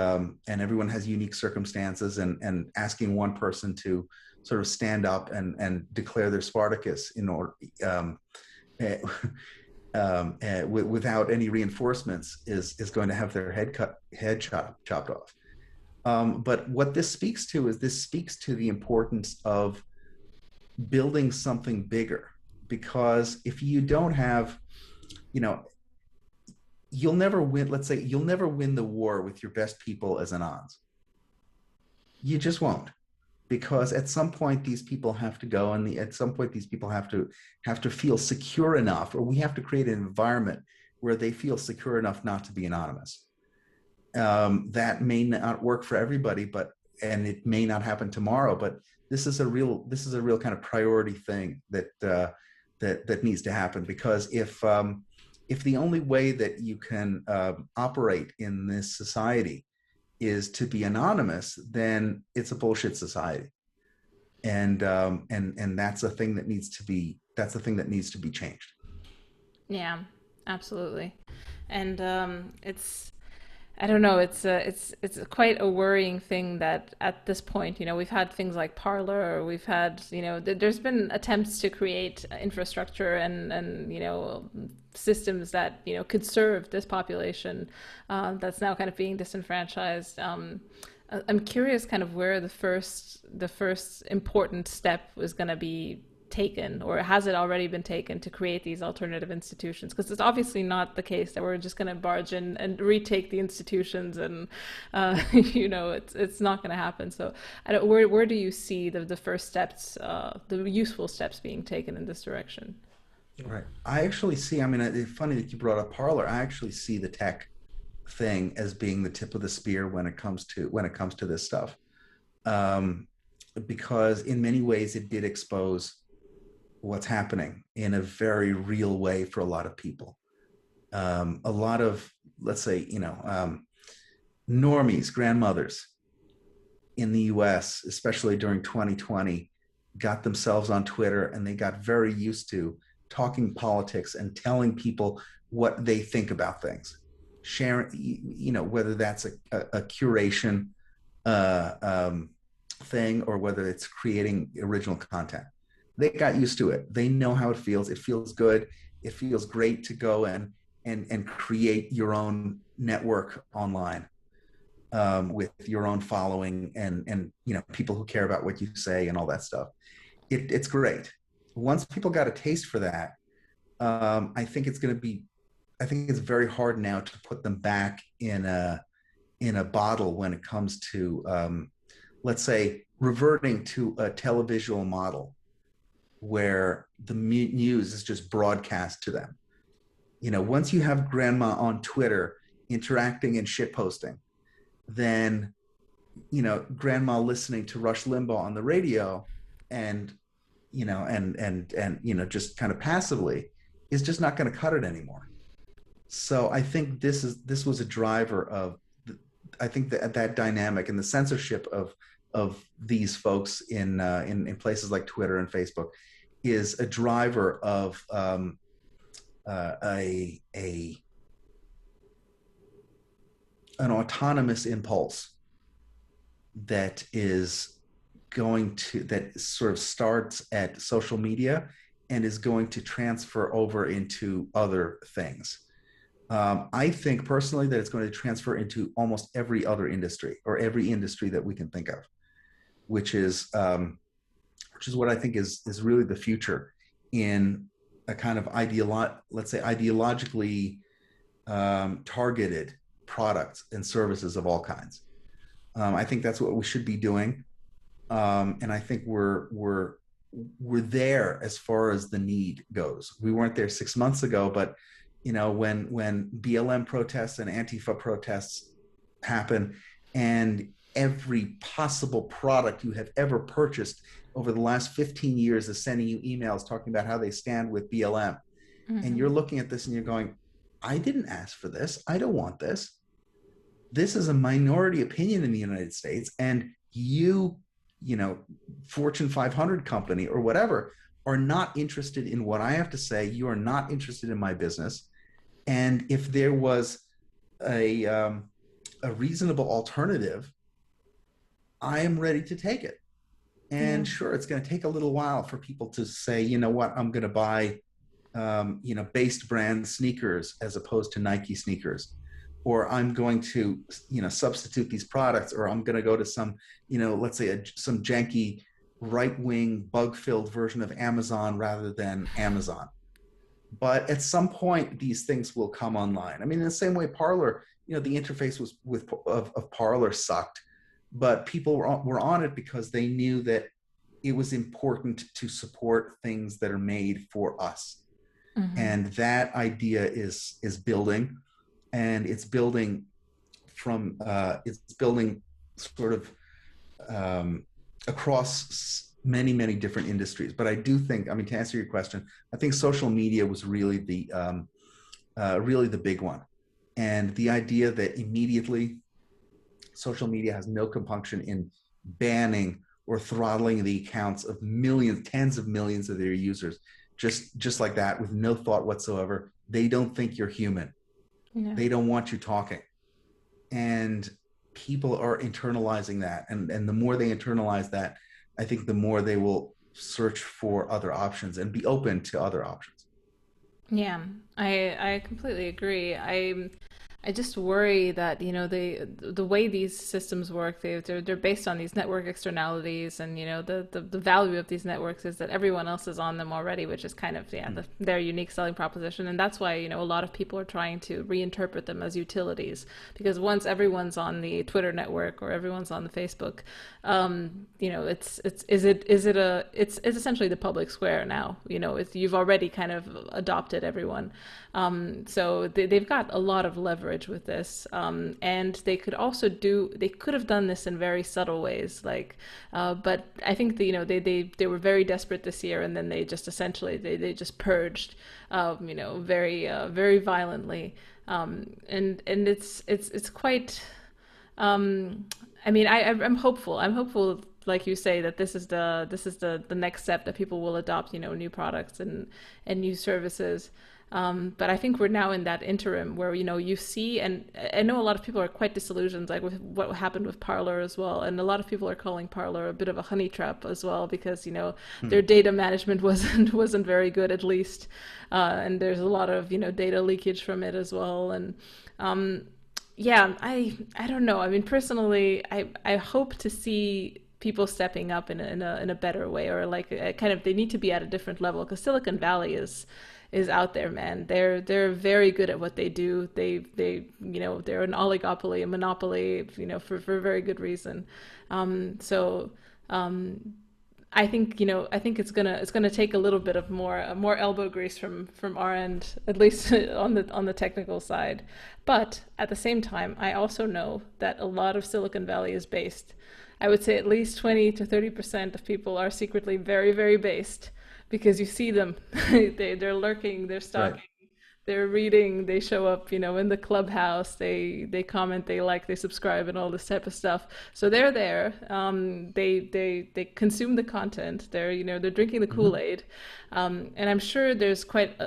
everyone has unique circumstances, and asking one person to sort of stand up and declare their Spartacus in order uh, without any reinforcements is going to have their head chopped off. But what this speaks to is this speaks to the importance of building something bigger, because if you don't have, you know, you'll never win. Let's say you'll never win the war with your best people as anons. You just won't, because at some point these people have to go, and at some point these people have to feel secure enough, or we have to create an environment where they feel secure enough not to be anonymous. That may not work for everybody, and it may not happen tomorrow, but this is a real kind of priority thing that needs to happen, because if the only way that you can operate in this society is to be anonymous, then it's a bullshit society, and that's a thing that needs to be changed. Yeah, absolutely. And it's I don't know. It's quite a worrying thing that at this point, we've had things like Parler, or we've had, there's been attempts to create infrastructure and systems that could serve this population that's now kind of being disenfranchised. I'm curious, kind of where the first important step was going to be taken, or has it already been taken to create these alternative institutions? Because it's obviously not the case that we're just going to barge in and retake the institutions, and it's not going to happen. So where do you see the first steps, the useful steps being taken in this direction? Right. I actually see. I mean, it's funny that you brought up Parler. I actually see the tech thing as being the tip of the spear when it comes to this stuff, um, because in many ways it did expose what's happening in a very real way for a lot of people. A lot of, let's say, normies, grandmothers in the US, especially during 2020, got themselves on Twitter, and they got very used to talking politics and telling people what they think about things, sharing, whether that's a curation thing, or whether it's creating original content. They got used to it. They know how it feels. It feels good. It feels great to go and create your own network online, with your own following, and people who care about what you say and all that stuff. It's great. Once people got a taste for that, I think it's very hard now to put them back in a bottle when it comes to, let's say, reverting to a televisual model where the news is just broadcast to them. Once you have grandma on Twitter interacting and shitposting, then grandma listening to Rush Limbaugh on the radio, and just kind of passively, is just not going to cut it anymore. So I think this was a driver of, I think that dynamic and the censorship of these folks in places like Twitter and Facebook is a driver of a an autonomous impulse that is that sort of starts at social media and is going to transfer over into other things. I think personally that it's going to transfer into almost every other industry, or every industry that we can think of, which is what I think is really the future in a kind of let's say ideologically targeted products and services of all kinds. I think that's what we should be doing, and I think we're there as far as the need goes. We weren't there 6 months ago, but when BLM protests and Antifa protests happen, and every possible product you have ever purchased over the last 15 years is sending you emails talking about how they stand with BLM, and you're looking at this and you're going, I didn't ask for this. I don't want this. This is a minority opinion in the United States, and Fortune 500 company or whatever are not interested in what I have to say. You are not interested in my business. And if there was a reasonable alternative, I am ready to take it. And sure, it's going to take a little while for people to say, you know what, I'm going to buy, based brand sneakers as opposed to Nike sneakers, or I'm going to, substitute these products, or I'm going to go to some, let's say some janky right-wing bug-filled version of Amazon rather than Amazon. But at some point, these things will come online. I mean, in the same way, Parler, the interface of Parler sucked, but people were on it because they knew that it was important to support things that are made for us. And that idea is building, and it's building sort of across many, many different industries. But I do think, I mean, to answer your question, I think social media was really the big one. And the idea that immediately social media has no compunction in banning or throttling the accounts of millions, tens of millions of their users, just like that, with no thought whatsoever. They don't think you're human. No. They don't want you talking. And people are internalizing that. And the more they internalize that, I think the more they will search for other options and be open to other options. Yeah, I completely agree. I just worry that the way these systems work, they're based on these network externalities, and the value of these networks is that everyone else is on them already, which is kind of their unique selling proposition. And that's why a lot of people are trying to reinterpret them as utilities, because once everyone's on the Twitter network or everyone's on the Facebook, it's essentially the public square now. You've already kind of adopted everyone. So they've got a lot of leverage with this, and they could have done this in very subtle ways, but I think they were very desperate this year, and then they just essentially they just purged, very very violently, and it's quite. I mean, I'm hopeful. Like you say, that this is the next step, that people will adopt new products and new services. But I think we're now in that interim where, you see, and I know a lot of people are quite disillusioned, like with what happened with Parler as well. And a lot of people are calling Parler a bit of a honey trap as well, because, their data management wasn't very good, at least. And there's a lot of, data leakage from it as well. And, yeah, I don't know. I mean, personally, I hope to see people stepping up in a better way, or they need to be at a different level, because Silicon Valley is out there, man. They're very good at what they do. They're an oligopoly, a monopoly, for very good reason. I think it's gonna take a little bit of more elbow grease from our end, at least on the technical side. But at the same time, I also know that a lot of Silicon Valley is based. I would say at least 20 to 30% of people are secretly very, very based, because you see them. They're lurking, they're stalking. Right. they're reading, they show up, in the clubhouse, they comment, they like, they subscribe, and all this type of stuff. So they're there. They consume the content. They're drinking the Hmm. Kool-Aid, and I'm sure there's quite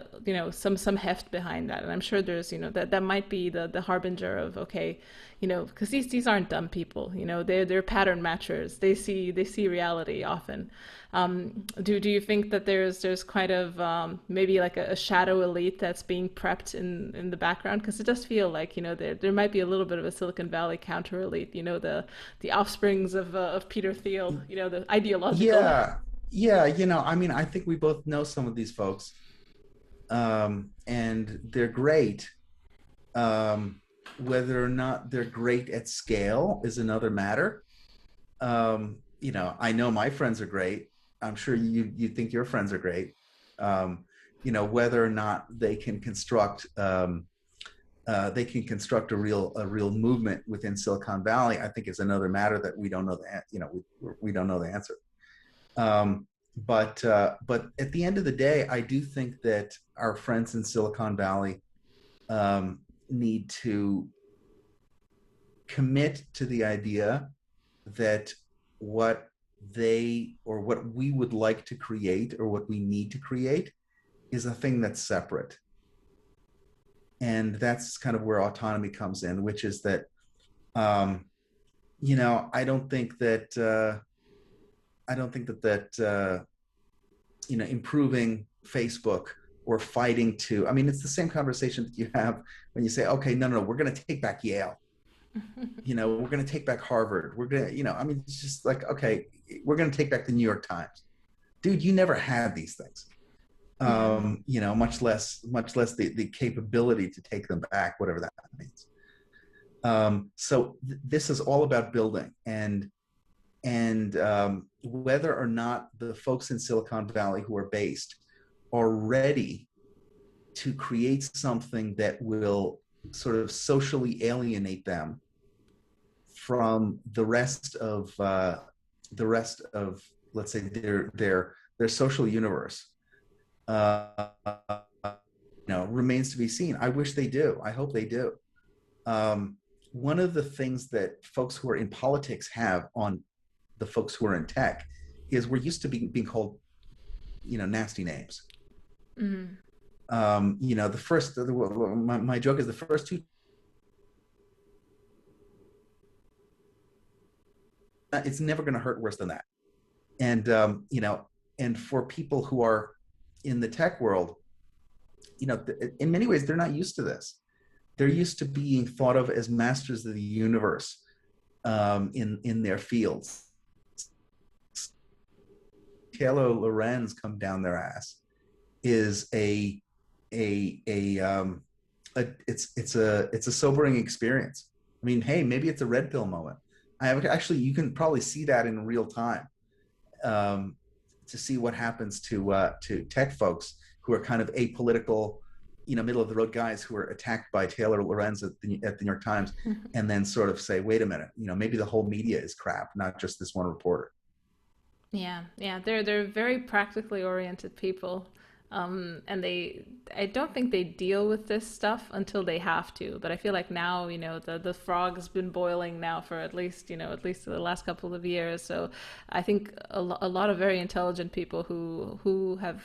some heft behind that, and I'm sure there's that might be the harbinger of, okay, because these aren't dumb people. They're pattern matchers. They see reality often. Do you think that there's kind of maybe like a shadow elite that's being prepped in the background? Because it does feel like there might be a little bit of a Silicon Valley counter elite. The offsprings of Peter Thiel. The ideological. Yeah, yeah. I mean, I think we both know some of these folks, and they're great. Whether or not they're great at scale is another matter. I know my friends are great. I'm sure you think your friends are great. Um, whether or not they can construct a real movement within Silicon Valley, I think is another matter that we don't know we don't know the answer. But at the end of the day, I do think that our friends in Silicon Valley need to commit to the idea that what they or what we would like to create or what we need to create is a thing that's separate. And that's kind of where autonomy comes in, which is that, I don't think that improving Facebook or fighting to, I mean, it's the same conversation that you have when you say, okay, no, we're going to take back Yale. We're going to take back Harvard. We're going to, I mean, it's just like, okay, we're going to take back the New York Times. Dude, you never had these things. Yeah. Much less the capability to take them back, whatever that means. So this is all about building, and whether or not the folks in Silicon Valley who are based are ready to create something that will sort of socially alienate them from the rest of let's say their social universe, uh, remains to be seen. I wish they do. I hope they do. One of the things that folks who are in politics have on the folks who are in tech is we're used to being called, nasty names. Mhm. My joke is the first two. It's never going to hurt worse than that. And for people who are in the tech world, in many ways, they're not used to this. They're used to being thought of as masters of the universe, in their fields. Taylor Lorenz come down their ass is it's a sobering experience. I mean, hey, maybe it's a red pill moment. You can probably see that in real time, um, to see what happens to tech folks who are kind of apolitical, middle of the road guys who are attacked by Taylor Lorenz at the New York Times, and then sort of say, wait a minute, maybe the whole media is crap, not just this one reporter. Yeah, yeah, they're very practically oriented people, and I don't think they deal with this stuff until they have to. But I feel like now, the frog's been boiling now for at least the last couple of years. So I think a lot of very intelligent people who have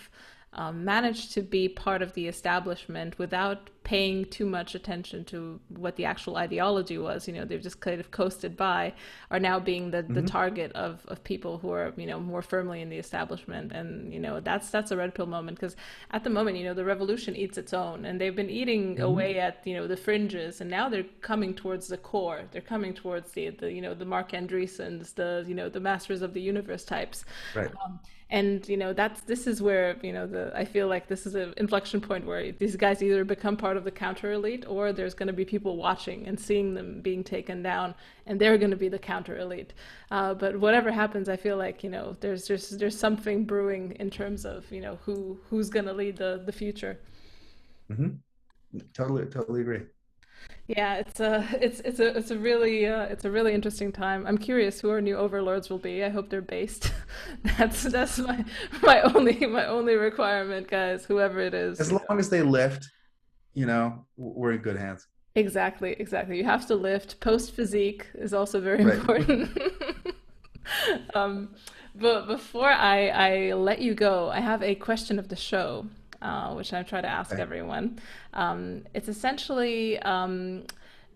managed to be part of the establishment without paying too much attention to what the actual ideology was. They've just kind of coasted by, are now being the Mm-hmm. target of people who are, more firmly in the establishment. And, that's a red pill moment because at the moment, the revolution eats its own, and they've been eating Mm-hmm. away at, the fringes, and now they're coming towards the core. They're coming towards the Mark Andreessens, the masters of the universe types. Right. And this is where I feel like this is an inflection point where these guys either become part of the counter elite, or there's going to be people watching and seeing them being taken down, and they're going to be the counter elite. But whatever happens, I feel like there's something brewing in terms of who's going to lead the future. Mm-hmm. Totally agree. Yeah, it's a really interesting time. I'm curious who our new overlords will be. I hope they're based. That's my only requirement, guys. Whoever it is, As long as they lift, we're in good hands. Exactly, exactly. You have to lift. Post physique is also very Right. important. um, but before I let you go, I have a question of the show, which I try to ask Okay. everyone. It's essentially,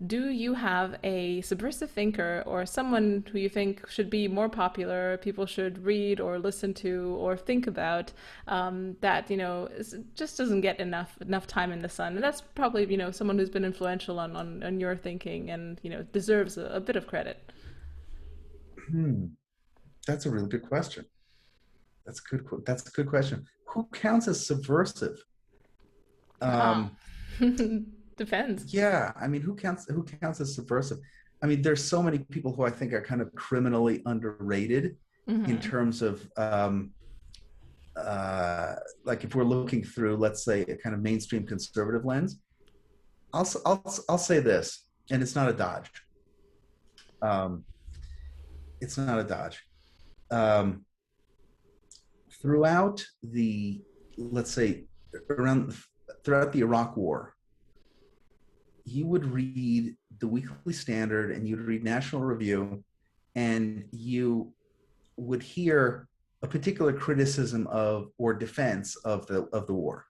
do you have a subversive thinker or someone who you think should be more popular, people should read or listen to or think about, that just doesn't get enough time in the sun? And that's probably someone who's been influential on your thinking and deserves a bit of credit. Hmm. That's a really good question. That's a good question. Who counts as subversive? Ah, Um, depends. yeah, I mean, who counts as subversive? I mean, there's so many people who I think are kind of criminally underrated in Hmm. terms of uh, like if we're looking through, let's say, a kind of mainstream conservative lens. I'll say this, and it's not a dodge. Um, it's not a dodge. Um, throughout the, let's say, around throughout the Iraq War, you would read the Weekly Standard and you'd read National Review, and you would hear a particular criticism of or defense of the war.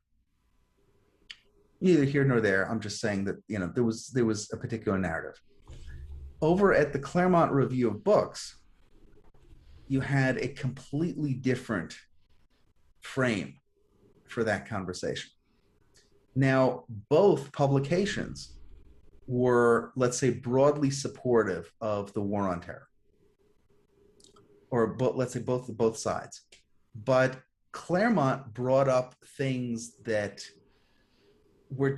Neither here nor there. I'm just saying that there was a particular narrative. Over at the Claremont Review of Books, you had a completely different frame for that conversation. Now, both publications were, let's say, broadly supportive of the war on terror, or let's say both sides. But Claremont brought up things that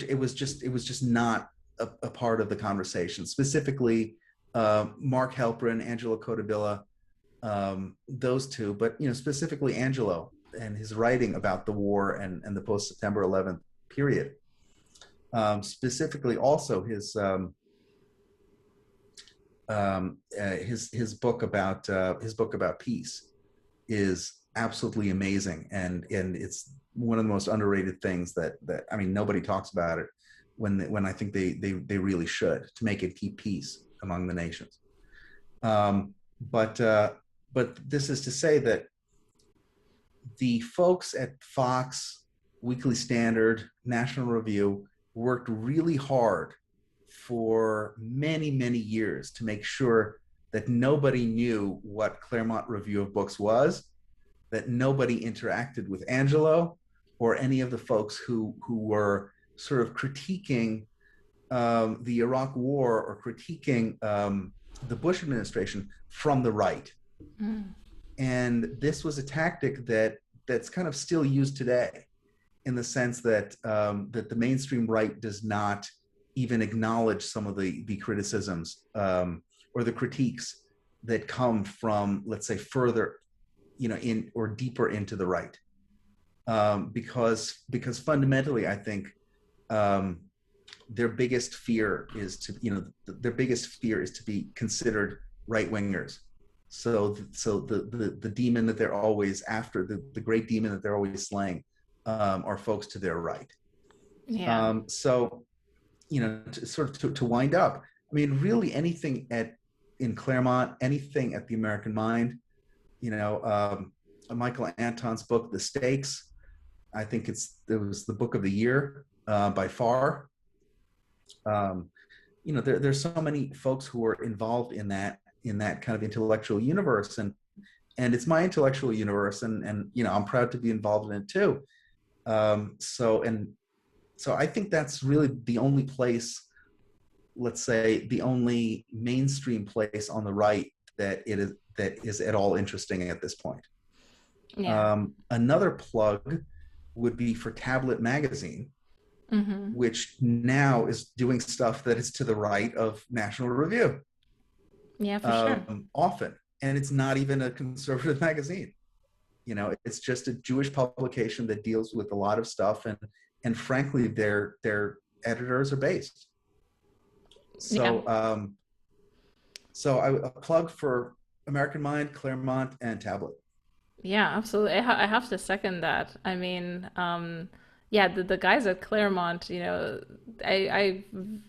it was just not a part of the conversation. Specifically, Mark Halperin, Angelo Codabilla, those two, but specifically Angelo and his writing about the war and the post September 11th period. Specifically, also his book about peace is absolutely amazing, and it's one of the most underrated things that I mean nobody talks about it when I think they really should, to make it keep peace among the nations. Um, but uh, but this is to say that the folks at Fox, Weekly Standard, National Review worked really hard for many, many years to make sure that nobody knew what Claremont Review of Books was, that nobody interacted with Angelo or any of the folks who were sort of critiquing the Iraq War or critiquing the Bush administration from the right. Mm. And this was a tactic that's kind of still used today, in the sense that the mainstream right does not even acknowledge some of the criticisms or the critiques that come from, let's say, further, in or deeper into the right, because fundamentally, I think um, their biggest fear is to be considered right wingers. So the demon that they're always after, the great demon that they're always slaying, are folks to their right. Yeah. So to wind up, I mean, really anything in Claremont, anything at the American Mind, you know, Michael Anton's book, The Stakes. I think it was the book of the year by far. Um, there's so many folks who are involved in that kind of intellectual universe, and it's my intellectual universe, and I'm proud to be involved in it too. So I think that's really the only place, let's say, the only mainstream place on the right that is at all interesting at this point. Yeah. Another plug would be for Tablet Magazine, Hmm. which now is doing stuff that is to the right of National Review, Yeah, for sure. often. And it's not even a conservative magazine. It's just a Jewish publication that deals with a lot of stuff, and frankly, their editors are based. Yeah. So a plug for American Mind, Claremont, and Tablet. Yeah, absolutely. I have to second that. I mean, Yeah, the guys at Claremont, I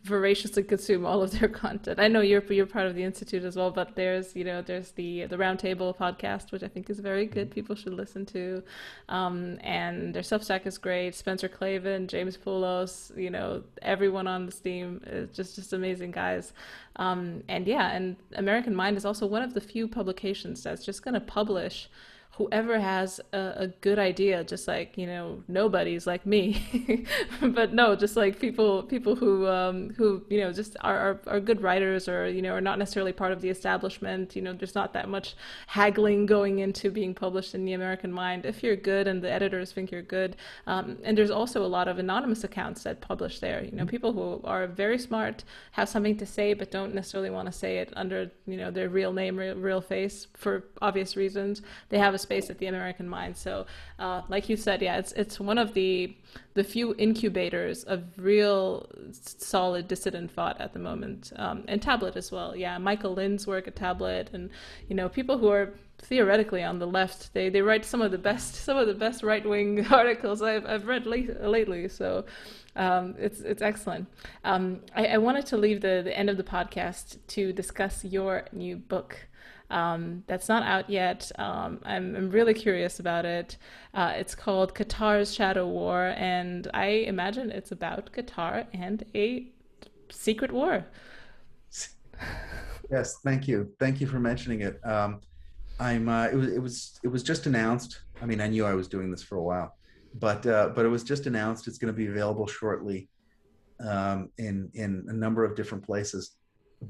voraciously consume all of their content. I know you're part of the institute as well, but there's the Roundtable podcast, which I think is very good. People should listen to, and their Substack is great. Spencer Clavin, James Poulos, everyone on the team is just amazing guys. And yeah, and American Mind is also one of the few publications that's just going to publish whoever has a good idea, just like nobodies like me, but no, just like people who just are good writers, or are not necessarily part of the establishment. There's not that much haggling going into being published in the American Mind if you're good and the editors think you're good. And there's also a lot of anonymous accounts that publish there. People who are very smart, have something to say, but don't necessarily want to say it under their real name, real face, for obvious reasons. They have a space at the American Mind. So, like you said, yeah, it's one of the few incubators of real solid dissident thought at the moment, and Tablet as well. Yeah, Michael Lynn's work at Tablet, and people who are theoretically on the left, they write some of the best right wing articles I've read lately. So. It's excellent. I wanted to leave the end of the podcast to discuss your new book. That's not out yet. I'm really curious about it. It's called Qatar's Shadow War, and I imagine it's about Qatar and a secret war. Yes, thank you. Thank you for mentioning it. It was just announced. I mean, I knew I was doing this for a while, but it was just announced. It's going to be available shortly, in a number of different places.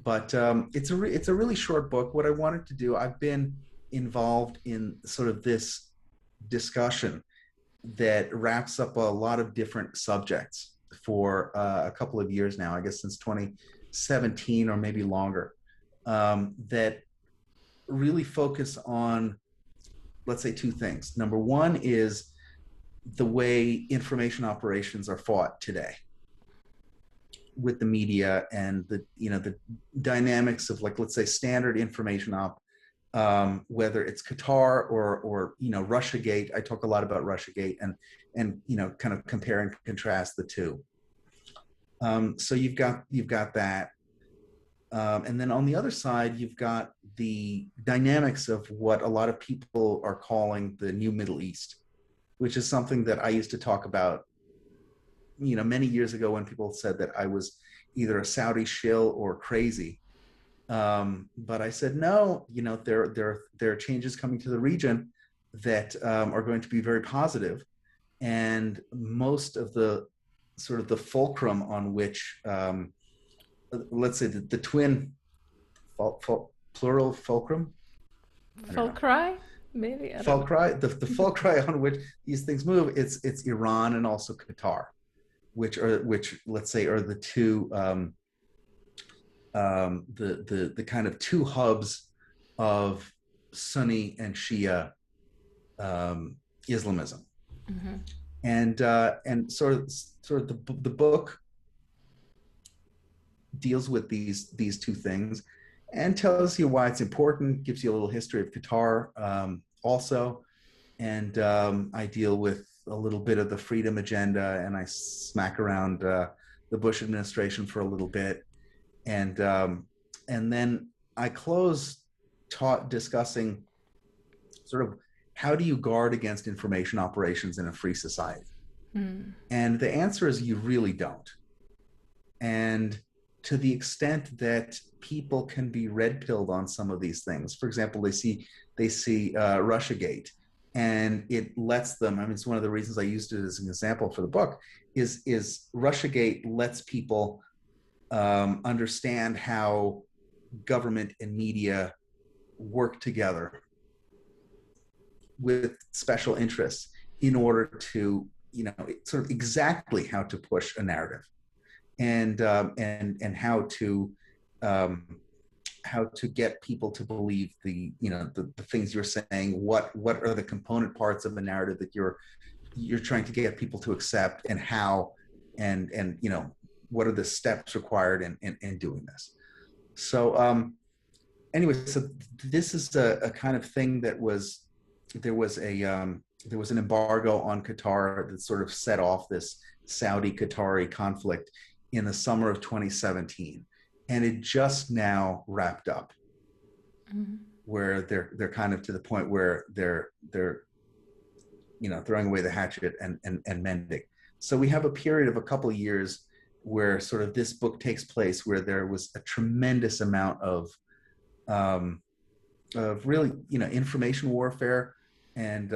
But it's a really short book. What I wanted to do, I've been involved in sort of this discussion that wraps up a lot of different subjects for a couple of years now, I guess since 2017 or maybe longer, that really focus on, let's say, two things. Number one is the way information operations are fought today with the media, and the dynamics of, like, let's say, standard information op, whether it's Qatar or Russiagate. I talk a lot about Russiagate, and kind of compare and contrast the two. So you've got that, and then on the other side you've got the dynamics of what a lot of people are calling the new Middle East, which is something that I used to talk about many years ago, when people said that I was either a Saudi shill or crazy. But I said, no, there are changes coming to the region that are going to be very positive. And most of the sort of the fulcrum on which, let's say, the twin, plural fulcrum? Fulcry? Maybe? I don't know. Fulcry, the fulcry on which these things move, it's Iran and also Qatar, which let's say are the two, the kind of two hubs of Sunni and Shia Islamism. Mm-hmm. And sort of the book deals with these two things and tells you why it's important, gives you a little history of Qatar, also, and I deal with a little bit of the freedom agenda, and I smack around the Bush administration for a little bit, and then I close discussing sort of how do you guard against information operations in a free society. And the answer is you really don't. And to the extent that people can be red-pilled on some of these things, for example, they see Russiagate, and it lets them, I mean, it's one of the reasons I used it as an example for the book, is Russiagate lets people understand how government and media work together with special interests in order to, sort of exactly how to push a narrative, and how to get people to believe the things you're saying. What are the component parts of the narrative that you're trying to get people to accept, and how, and what are the steps required in doing this. So anyway, so this is a kind of thing that there was a there was an embargo on Qatar that sort of set off this Saudi-Qatari conflict in the summer of 2017, and it just now wrapped up, where they're kind of to the point where they're throwing away the hatchet and mending. So we have a period of a couple of years where sort of this book takes place, where there was a tremendous amount of really information warfare and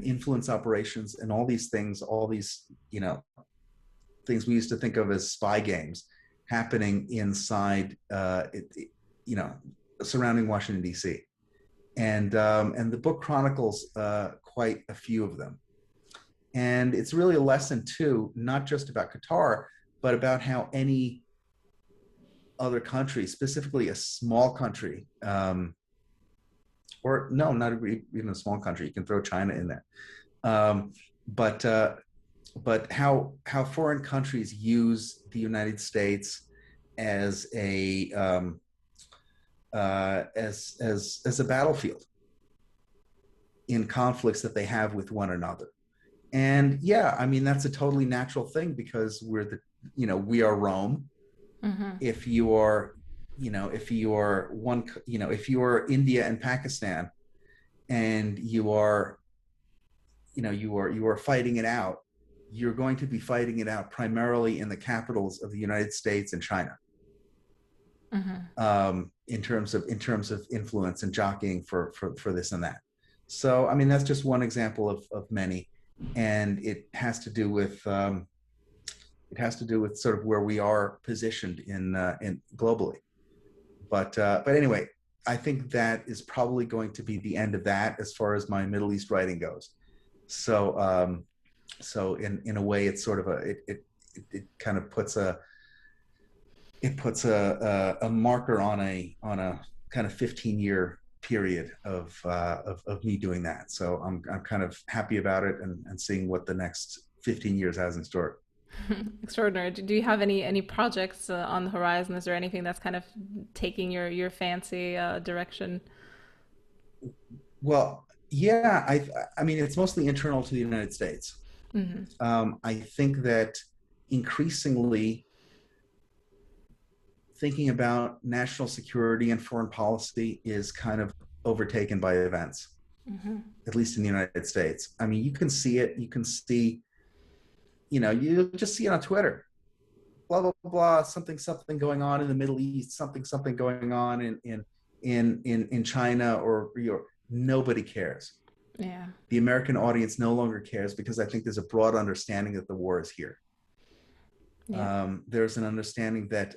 influence operations and all these things, all these things we used to think of as spy games happening inside surrounding Washington D.C. And the book chronicles quite a few of them. And it's really a lesson too, not just about Qatar, but about how any other country, specifically a small country, or no, not even a small country, you can throw China in there, but how foreign countries use the United States as a as a battlefield in conflicts that they have with one another. And yeah, I mean, that's a totally natural thing, because we are Rome. Mm-hmm. If you are India and Pakistan, and you are fighting it out, you're going to be fighting it out primarily in the capitals of the United States and China. Mm-hmm. In terms of influence and jockeying for this and that. So I mean, that's just one example of many, and it has to do with sort of where we are positioned in globally. But anyway, I think that is probably going to be the end of that as far as my Middle East writing goes. So in a way, it's sort of it kind of puts a marker on a kind of 15-year period of me doing that. So I'm kind of happy about it and seeing what the next 15 years has in store. Extraordinary. Do you have any projects on the horizon? Is there anything that's kind of taking your fancy direction? Well, yeah, I mean, it's mostly internal to the United States. Mm-hmm. I think that increasingly thinking about national security and foreign policy is kind of overtaken by events, mm-hmm. at least in the United States. I mean, you can see it. You can see, you just see it on Twitter. Blah, blah, blah, something going on in the Middle East, something going on in China or nobody cares. Yeah. The American audience no longer cares, because I think there's a broad understanding that the war is here. Yeah. There's an understanding that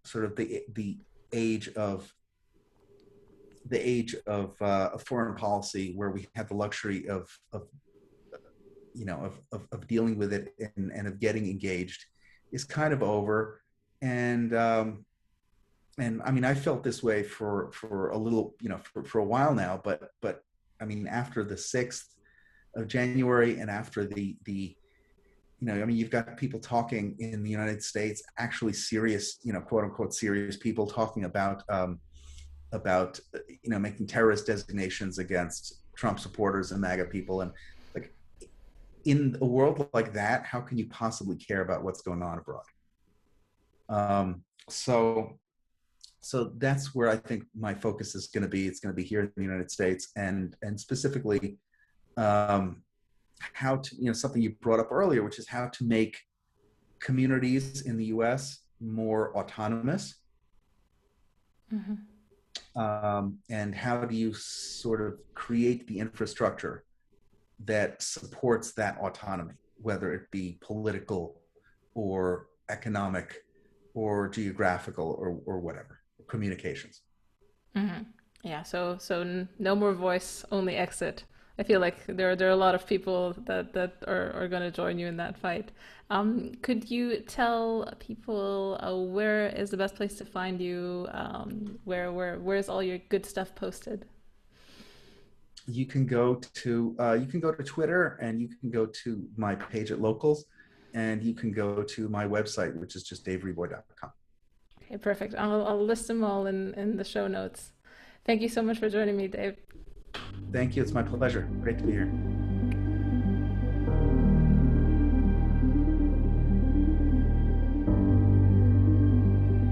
sort of the age of foreign policy, where we have the luxury of dealing with it and of getting engaged, is kind of over. And I mean, I felt this way for a little, for a while now, but I mean, after the 6th of January and after the I mean, you've got people talking in the United States, actually serious, quote unquote serious people, talking about making terrorist designations against Trump supporters and MAGA people. And like, in a world like that, how can you possibly care about what's going on abroad? So that's where I think my focus is going to be. It's going to be here in the United States, and specifically how to, something you brought up earlier, which is how to make communities in the US more autonomous. Mm-hmm. And how do you sort of create the infrastructure that supports that autonomy, whether it be political or economic or geographical or whatever, communications. Mm-hmm. Yeah, so no more voice, only exit. I feel like there are a lot of people that are going to join you in that fight. Could you tell people where is the best place to find you? Where's all your good stuff posted? You can go to Twitter, and you can go to my page at Locals, and you can go to my website, which is just davereaboi.com. Okay, perfect. I'll list them all in the show notes. Thank you so much for joining me, Dave. Thank you. It's my pleasure. Great to be here.